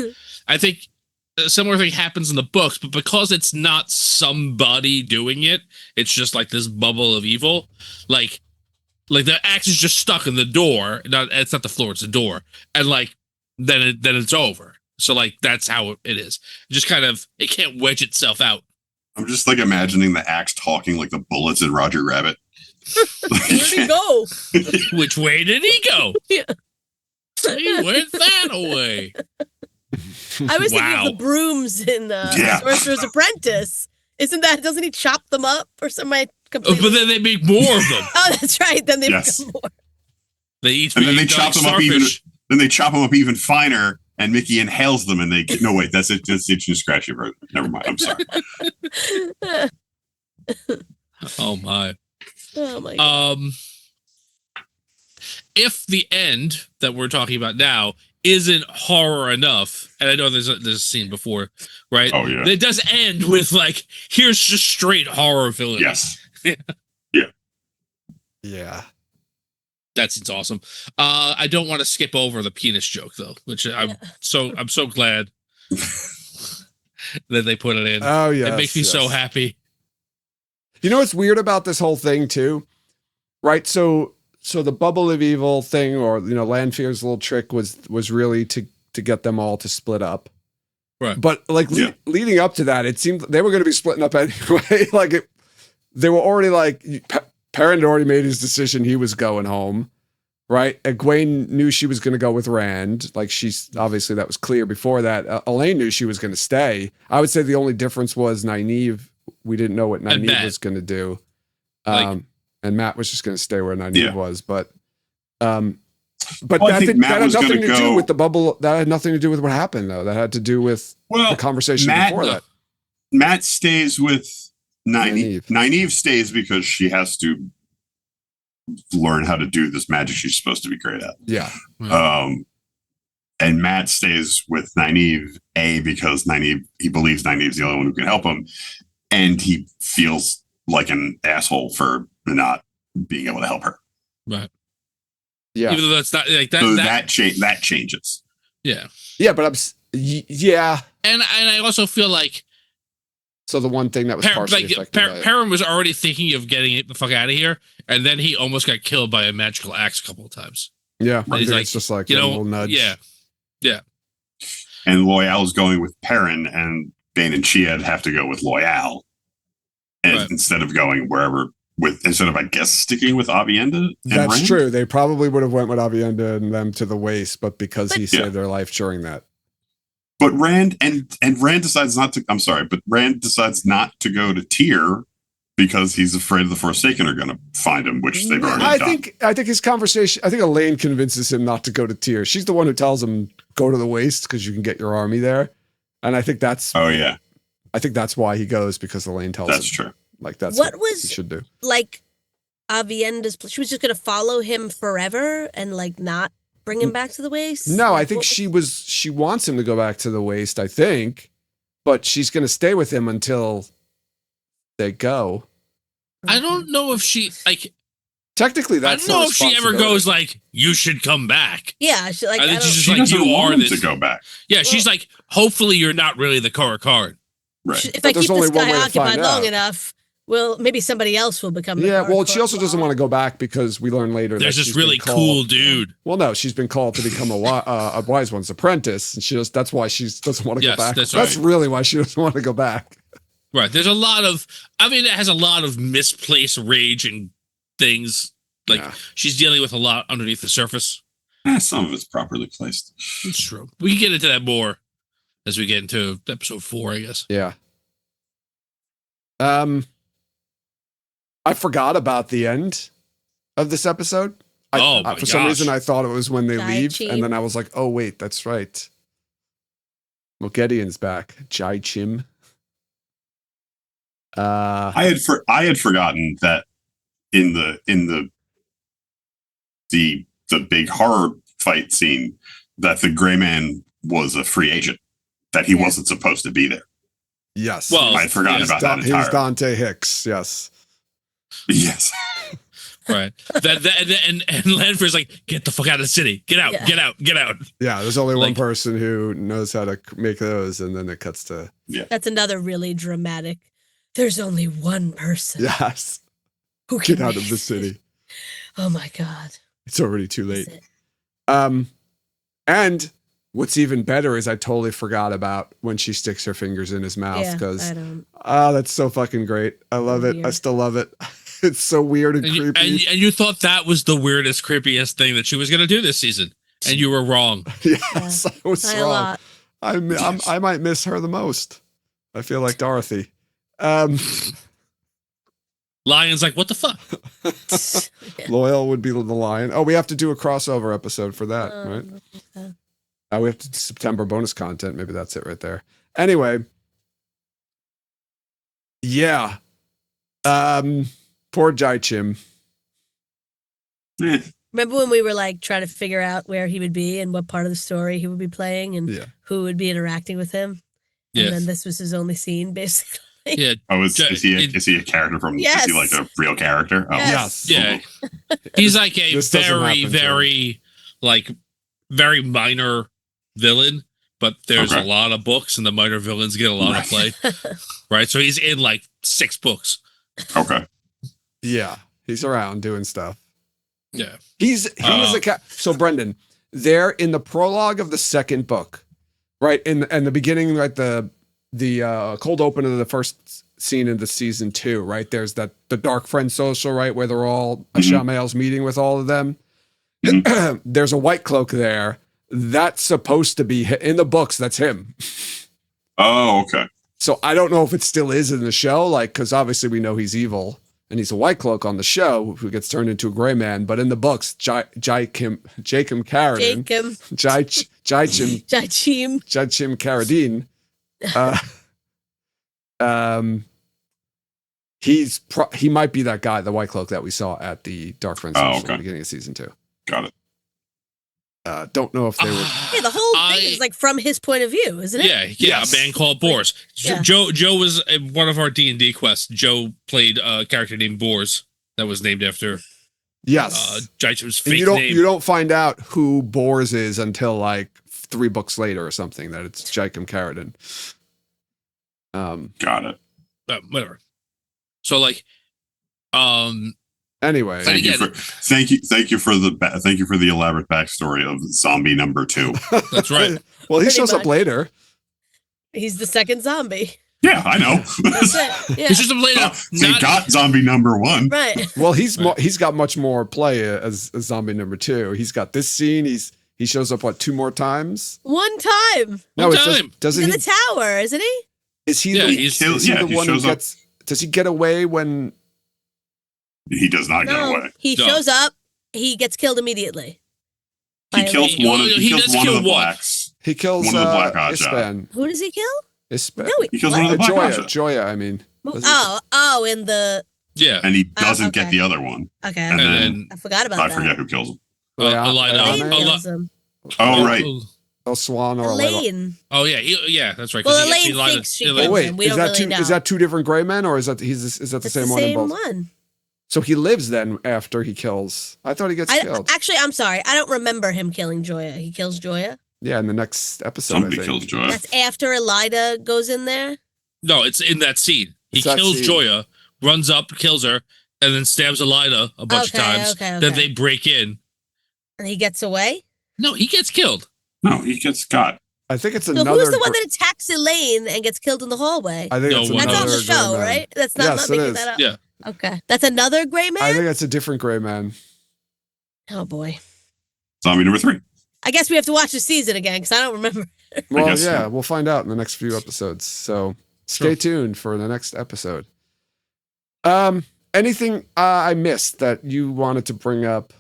I think a similar thing happens in the books, but because it's not somebody doing it, it's just like this bubble of evil. Like the axe is just stuck in the door. It's not the floor; it's the door, and like then it's over. So like that's how it is. Just kind of it can't wedge itself out. I'm just like imagining the axe talking like the bullets in Roger Rabbit. Where'd he go? Which way did he go? Yeah. He went that away. I was thinking of the brooms in Sorcerer's Apprentice. Doesn't he chop them up or something? But then they make more of them. Oh, that's right. Then they become more. They each and then they chop them up even. Then they chop them up even finer and Mickey inhales them, and they get, no, wait, that's it. That's the Itchy and Scratchy version. Never mind. I'm sorry. Oh my. Oh my God. If the end that we're talking about now isn't horror enough, and I know there's a scene before, right? Oh yeah. It does end with like, here's just straight horror villainy. Yes. Yeah. That seems awesome. I don't want to skip over the penis joke though, which I'm so glad that they put it in. Oh yeah. It makes me so happy. You know what's weird about this whole thing too? Right? So the bubble of evil thing, or Lanfear's little trick was really to get them all to split up. Right. But like leading up to that, it seemed they were going to be splitting up anyway. They were already like, Perrin had already made his decision. He was going home, right? Egwene knew she was going to go with Rand. Like she's obviously that was clear before that. Elaine knew she was going to stay. I would say the only difference was Nynaeve. We didn't know what Nynaeve was going to do. And Matt was just going to stay where Nynaeve was. But that had nothing to do with the bubble. That had nothing to do with what happened, though. That had to do with the conversation before that. Matt stays with Nynaeve. Nynaeve stays because she has to learn how to do this magic she's supposed to be great at. Yeah. And Matt stays with Nynaeve, because he believes Nynaeve's the only one who can help him. And he feels like an asshole for not being able to help her. Right. Yeah. Even though that's not like that. So that changes. Yeah. Yeah, but yeah. And I also feel like. So the one thing that was partially affected Perrin was already thinking of getting the fuck out of here, and then he almost got killed by a magical axe a couple of times. Yeah. And he's like, it's just like a little nudge. Yeah. Yeah. And Loyal's going with Perrin, and Bane and Chiad have to go with Loyal, and instead of going wherever instead of, I guess, sticking with Avienda. That's Rand? True. They probably would have went with Avienda and them to the waste, but because he saved their life during that. But Rand and Rand decides not to. I'm sorry, but Rand decides not to go to Tyr because he's afraid the Forsaken are going to find him, which they've already done. I think his conversation. I think Elaine convinces him not to go to Tyr. She's the one who tells him go to the Waste because you can get your army there, and I think that's. Oh yeah. I think that's why he goes, because Elaine tells him. That's true. Like that's what he should do. Like Avienda's. She was just going to follow him forever and like not bring him back to the Waste? No, I think she wants him to go back to the Waste, I think, but she's going to stay with him until they go. I don't know if she technically that's. I don't know if she ever goes like, you should come back. Yeah, she like. I think she's just she like, you are this to go back. Yeah, she's like, hopefully you're not really the core card. Right. If I keep this guy occupied long enough, well, maybe somebody else will become. She also doesn't want to go back because we learn later there's this really cool dude. Well, no, she's been called to become a wise one's apprentice, and that's why she doesn't want to go back. That's really why she doesn't want to go back. Right. There's a lot of. I mean, it has a lot of misplaced rage and things. Like she's dealing with a lot underneath the surface. Some of it's properly placed. It's true. We can get into that more as we get into episode 4, I guess. Yeah. I forgot about the end of this episode. For some reason, I thought it was when they leave, and then I was like, "Oh wait, that's right. Moghedien's back." Jai Chim. I had forgotten that in the big horror fight scene that the Gray Man was a free agent, that he wasn't supposed to be there. Yes. Well, I'd forgotten about that entirely. He's Dante Hicks. Yes. Yes. Right. And Lanfear's like, get the fuck out of the city. Get out. Get out. Get out. Yeah. There's only one person who knows how to make those, and then it cuts to. Yeah. That's another really dramatic. There's only one person. Yes. Who can get out of the city. Oh my God. It's already too late. And what's even better is I totally forgot about when she sticks her fingers in his mouth, because that's so fucking great. I love it. I still love it. It's so weird and creepy. And you thought that was the weirdest, creepiest thing that she was going to do this season, and you were wrong. Yes, I was wrong. I might miss her the most. I feel like Dorothy. Lion's like, what the fuck? Loyal would be the lion. Oh, we have to do a crossover episode for that, right? We have to do September bonus content. Maybe that's it right there. Anyway. Yeah. Poor Jaichim. Remember when we were like trying to figure out where he would be and what part of the story he would be playing and who would be interacting with him? And then this was his only scene, basically. Yeah. Oh, is he a character from? Yes. Is he like a real character? Oh. Yes. Yeah. He's like a very very minor villain, but there's a lot of books and the minor villains get a lot of play. Right? So he's in like 6 books. Okay. Yeah. He's around doing stuff. Yeah. He was a so Brendan, there in the prologue of the second book, right? In the beginning, right, the cold open of the first scene in the season 2, right? There's the Dark Friend social, right, where they're all Ashamael's meeting with all of them. There's a white cloak there. That's supposed to be in the books. That's him. Oh, okay. So I don't know if it still is in the show, like, because obviously we know he's evil and he's a white cloak on the show who gets turned into a gray man. But in the books, Jaichim Carradine, Jaichim Carradine, he might be that guy, the white cloak that we saw at the Dark Friends at the beginning of season 2. Got it. Don't know if they were. Yeah, the whole thing is like from his point of view, isn't it? Yeah, yes. A man called Bors. Yeah. Joe was one of our D&D quests. Joe played a character named Bors that was named after. Yes, Jaichim's fake name. You don't find out who Bors is until like 3 books later or something. That it's Jaichim Carradine. Got it. Whatever. So like, Anyway, thank you for the elaborate backstory of zombie number 2. That's right. Well, he shows up later. He's the second zombie. Yeah, I know. That's it. Yeah. He shows up later. They got zombie number 1. Right. Well, he's got much more play as zombie number 2. He's got this scene. He shows up 2 more times. 1 time. No, One time. Doesn't in he? the tower, isn't he? Is he the one who gets? Does he get away when? He does not get away. He shows up. He gets killed immediately. He kills one of the blacks. He kills one of the black Ispan. Who does he kill? Ispan. No, he kills one of the black Joya, I mean. In the... Yeah. And he doesn't get the other one. Okay. And then I forgot about that. I forget who kills him. Elaine kills him. Oh, right. Swan or Elaine. Oh, yeah. That's right. Well, Elaine thinks she kills him. We don't really know. Is that 2 different gray men, or is that the same one in both? The same one. So he lives then after he kills. I thought he gets killed. Actually, I'm sorry. I don't remember him killing Joya. He kills Joya? Yeah, in the next episode. Somebody kills Joya. That's after Elida goes in there? No, it's in that scene. He kills Joya, runs up, kills her, and then stabs Elida a bunch of times. Okay. Then they break in. And he gets away? No, he gets killed. No, he gets got. I think it's so another. Who's the one that attacks Elaine and gets killed in the hallway? I think that's on the show, right? That's not making that up. Yeah. Okay. That's another gray man? I think that's a different gray man. Oh, boy. Zombie number 3. I guess we have to watch the season again because I don't remember. Well, yeah, we'll find out in the next few episodes. So stay tuned for the next episode. Anything I missed that you wanted to bring up?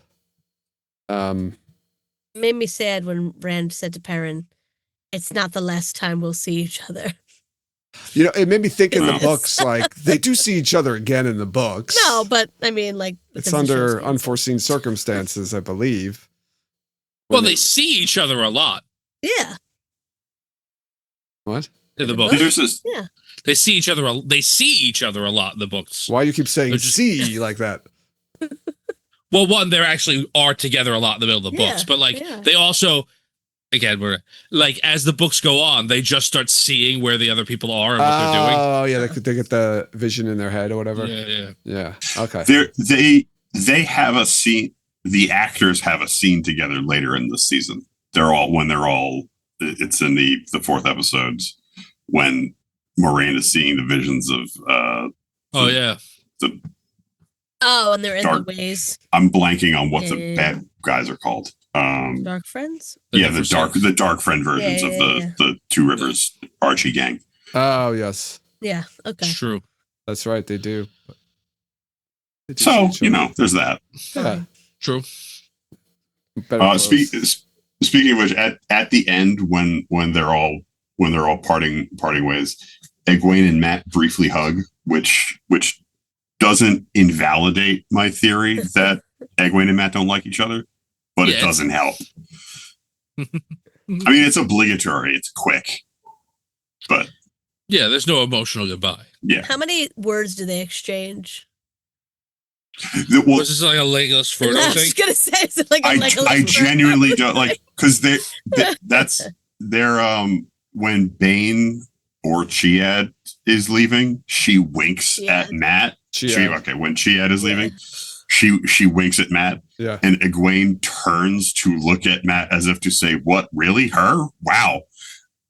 Made me sad when Rand said to Perrin, "It's not the last time we'll see each other." You know, it made me think in the books, like, they do see each other again in the books. No, but I mean, like... It's under unforeseen circumstances, I believe. Well, they see each other a lot. Yeah. What? In the books. Yeah. They see each other a lot in the books. Why you keep saying see like that? Well, one, they actually are together a lot in the middle of the books, but they also... Again, we're like, as the books go on, they just start seeing where the other people are and what they're doing. Oh, yeah, they get the vision in their head or whatever. Yeah. Okay. They have a scene. The actors have a scene together later in the season. It's in the 4th episodes when Miranda's seeing the visions of. And they're in the ways. I'm blanking on what the bad guys are called. Dark Friends? The dark friend versions of the Two Rivers Archie gang. Oh, yes. Yeah, okay. It's true. That's right, they do. So, there's that. Yeah. True. Speaking Speaking of which, at the end when they're all parting ways, Egwene and Matt briefly hug, which doesn't invalidate my theory that Egwene and Matt don't like each other, but it doesn't help. I mean, it's obligatory. It's quick, but yeah, there's no emotional goodbye. Yeah. How many words do they exchange? Was this like a Legolas Frodo thing? I was gonna say, is it like a Legolas I Frodo? genuinely don't like, because that's their when Bane or Chiad is leaving, she winks at Matt. When Chiad is leaving, she winks at Matt. Yeah. And Egwene turns to look at Matt as if to say, "What, really? Her? Wow."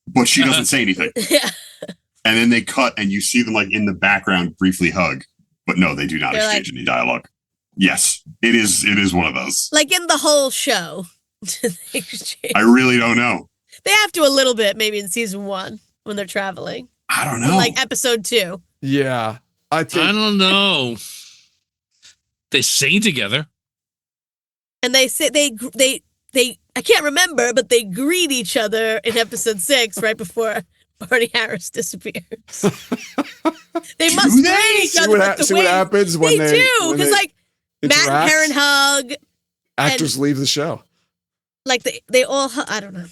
But she doesn't say anything. Yeah. And then they cut and you see them like in the background briefly hug. But no, they do not exchange any dialogue. Yes, it is one of those. Like in the whole show. I really don't know. They have to a little bit, maybe in season 1 when they're traveling. I don't know. Like episode 2. Yeah. I don't know. They sing together. And they say they I can't remember, but they greet each other in episode 6 right before Barney Harris disappears. They must greet each other. See what happens when they do, because like interact. Matt and Karen hug. Actors leave the show. Like they all, I don't know.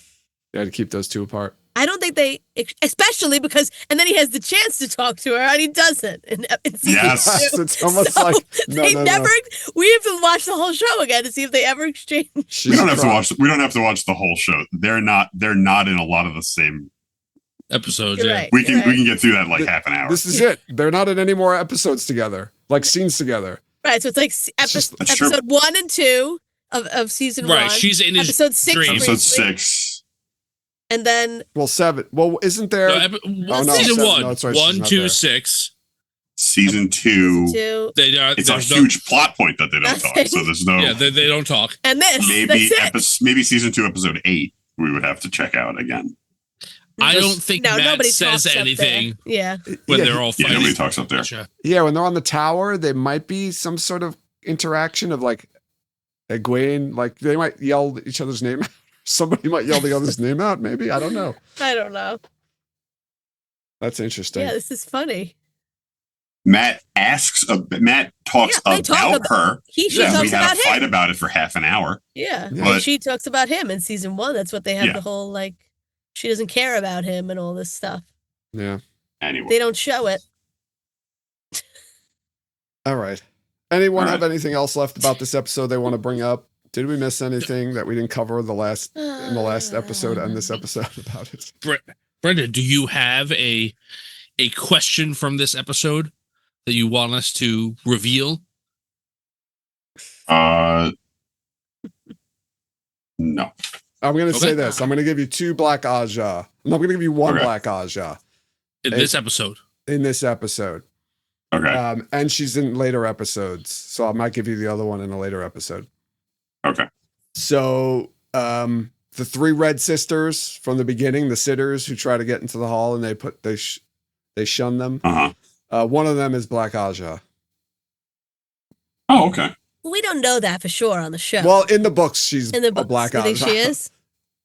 You had to keep those two apart. I don't think they, especially because, and then he has the chance to talk to her, and he doesn't. In yes, it's almost like no. We have to watch the whole show again to see if they ever exchange. We don't have to watch the whole show. They're not in a lot of the same episodes. You're yeah, right, we can get through that in like half an hour. This is it. They're not in any more episodes together, like scenes together. Right, so it's like episode 1 and 2 of season 1. Right, she's in episode 6. Episode 6. And then 7. Well, isn't there? Season 1, No, that's right, 1, 2, 6. Season 2. It's a huge plot point that they don't talk. So there's no. Yeah, they don't talk. And this maybe season 2, episode 8. We would have to check out again. I don't think Matt says anything. Yeah, when they're all fighting. Yeah, nobody talks up there. Gotcha. Yeah, when they're on the tower, there might be some sort of interaction of like Egwene, like they might yell each other's name. Somebody might yell the other's name out. Maybe, I don't know. I don't know. That's interesting. Yeah, this is funny. Matt talks about her. She talks we had about a fight about it for half an hour. Yeah, but she talks about him in season 1. That's what they have the whole like. She doesn't care about him and all this stuff. Yeah. Anyway, they don't show it. All right. Anyone have anything else left about this episode they want to bring up? Did we miss anything that we didn't cover in the last episode and this episode about it? Brenda, do you have a question from this episode that you want us to reveal? No. I'm going to say this. I'm going to give you 2 Black Aja. I'm going to give you 1 Black Aja. In this episode. Okay. And she's in later episodes. So I might give you the other one in a later episode. Okay. So the 3 red sisters from the beginning, the sitters who try to get into the hall and they shun them. Uh-huh. One of them is Black Aja. Oh, okay. We don't know that for sure on the show. Well, in the books, she's in the books. a Black Aja. You think she is?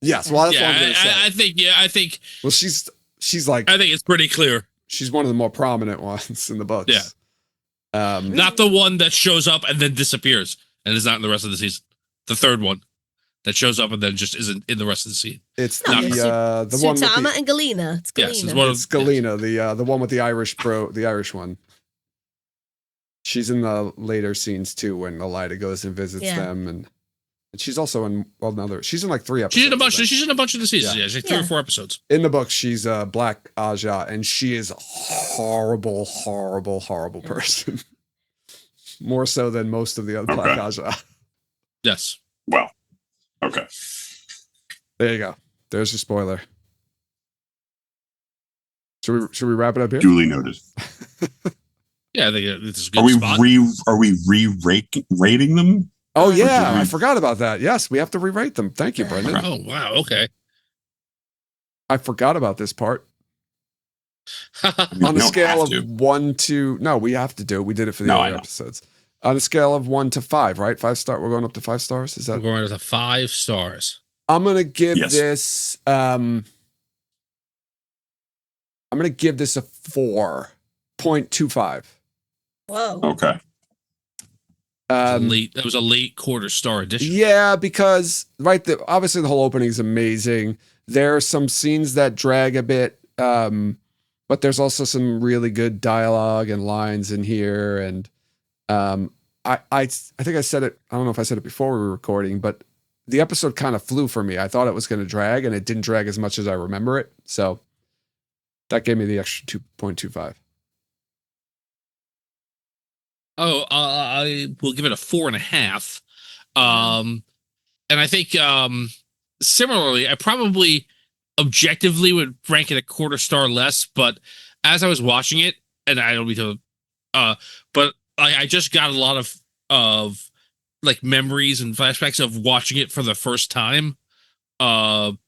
Yes. Well, that's what I'm going to say. I think. Well, she's like. I think it's pretty clear. She's one of the more prominent ones in the books. Yeah. Not the one that shows up and then disappears and is not in the rest of the season. The third one that shows up and then just isn't in the rest of the scene. It's the one with Sutama and Galina. It's Galina. Yes, it's Galina, the one with the Irish one. She's in the later scenes too when Elida goes and visits them, and she's also in she's in like 3 episodes. She's in a bunch of the seasons. Yeah, she's like 3 or 4 episodes. In the book, she's Black Aja, and she is a horrible, horrible, horrible person. More so than most of the other Black Aja. Yes. Well, okay. There you go. There's your spoiler. Should we wrap it up here? Duly noted. Yeah, I think this is a good spot. Are we re-rating them? Oh yeah, I forgot about that. Yes, we have to re-rate them. Thank you, Brendan. Oh wow, okay. I forgot about this part. On a scale of 1 to we have to do it. We did it for the other episodes. On a scale of 1 to 5, right? 5 star. We're going up to 5 stars. Is that? We're going to 5 stars. I'm gonna give this. I'm gonna give this a 4.25. Whoa. Okay. That was a late quarter star edition. Yeah, because obviously the whole opening is amazing. There are some scenes that drag a bit, but there's also some really good dialogue and lines in here. And I think I said it. I don't know if I said it before we were recording, but the episode kind of flew for me. I thought it was going to drag, and it didn't drag as much as I remember it. So that gave me the extra 2.25. Oh, I will give it a 4.5. And I think similarly, I probably objectively would rank it a quarter star less, but as I was watching it, and I don't need to, but I just got a lot of like memories and flashbacks of watching it for the first time. In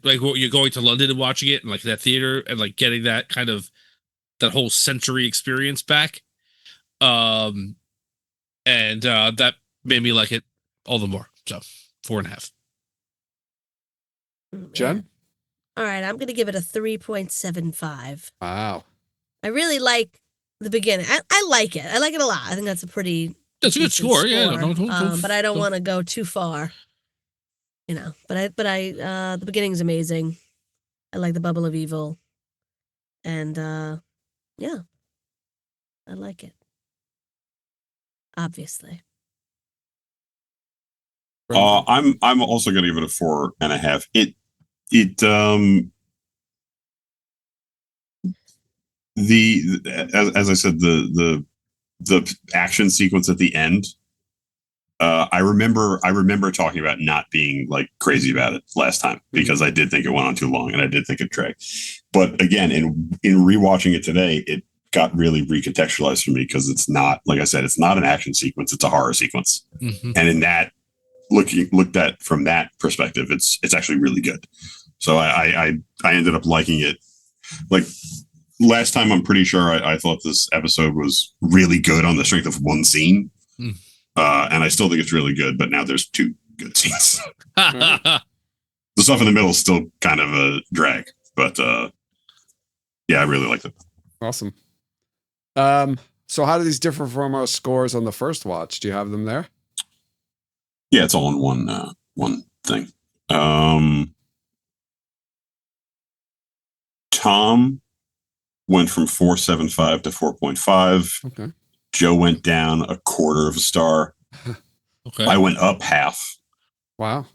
like what you're going to London and watching it and like that theater and like getting that kind of that whole sensory experience back. And that made me like it all the more. So 4.5. Jen? All right, I'm gonna give it a 3.75. Wow. I really like the beginning. I like it. I like it a lot. I think that's a pretty. That's a good score. Yeah. But I don't want to go too far. You know. But the beginning's amazing. I like the bubble of evil. And yeah. I like it. Obviously. I'm also going to give it a 4.5. As I said, the action sequence at the end. I remember talking about not being like crazy about it last time because I did think it went on too long and I did think it dragged. But again, in rewatching it today, it got really recontextualized for me because it's not, like I said, it's not an action sequence, it's a horror sequence. Mm-hmm. And in that, looked at from that perspective, it's actually really good. So I ended up liking it. Like last time, I'm pretty sure I thought this episode was really good on the strength of one scene. And I still think it's really good, but now there's 2 good scenes. The stuff in the middle is still kind of a drag, but yeah, I really liked it. Awesome. So how do these differ from our scores on the first watch? Do you have them there? Yeah, it's all in one thing. Tom went from 4.75 to 4.5. Okay. Joe went down a quarter of a star. Okay. I went up half. Wow.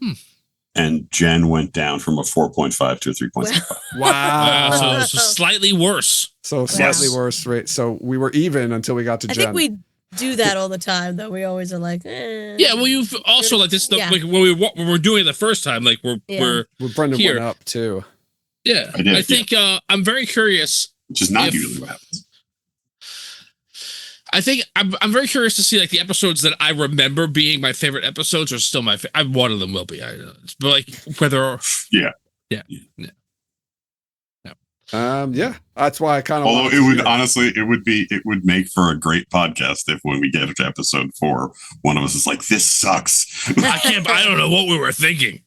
And Jen went down from a 4.5 to a 3.75. Wow. So slightly worse. So slightly worse rate. So we were even until we got to Jen. I think we do that all the time, though. We always are like, Yeah, well, you've also like this. Like when we're doing it the first time, like we're Brendan here. went up too. Yeah, I think I'm very curious. Which is not usually what happens. I think I'm very curious to see like the episodes that I remember being my favorite episodes are still my favorite. One of them will be, but like whether yeah, that's why I kind of. Although it would honestly, it would make for a great podcast if when we get to episode 4, one of us is like, "This sucks." I don't know what we were thinking.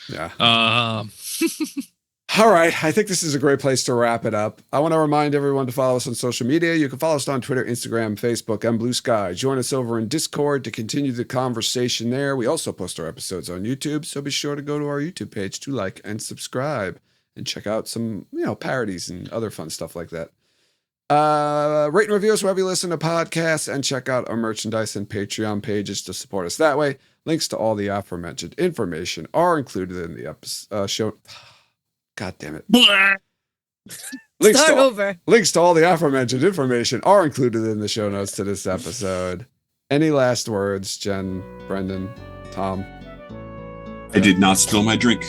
Yeah. All right. I think this is a great place to wrap it up. I want to remind everyone to follow us on social media. You can follow us on Twitter, Instagram, Facebook, and Blue Sky. Join us over in Discord to continue the conversation there. We also post our episodes on YouTube, so be sure to go to our YouTube page to like and subscribe and check out some, parodies and other fun stuff like that. Rate and review us wherever you listen to podcasts and check out our merchandise and Patreon pages to support us that way. Links to all the aforementioned information are included in the show. God damn it. Links to all the aforementioned information are included in the show notes to this episode. Any last words, Jen, Brendan, Tom? I did not spill my drink.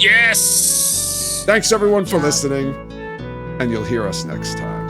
Yes! Thanks everyone for listening, and you'll hear us next time.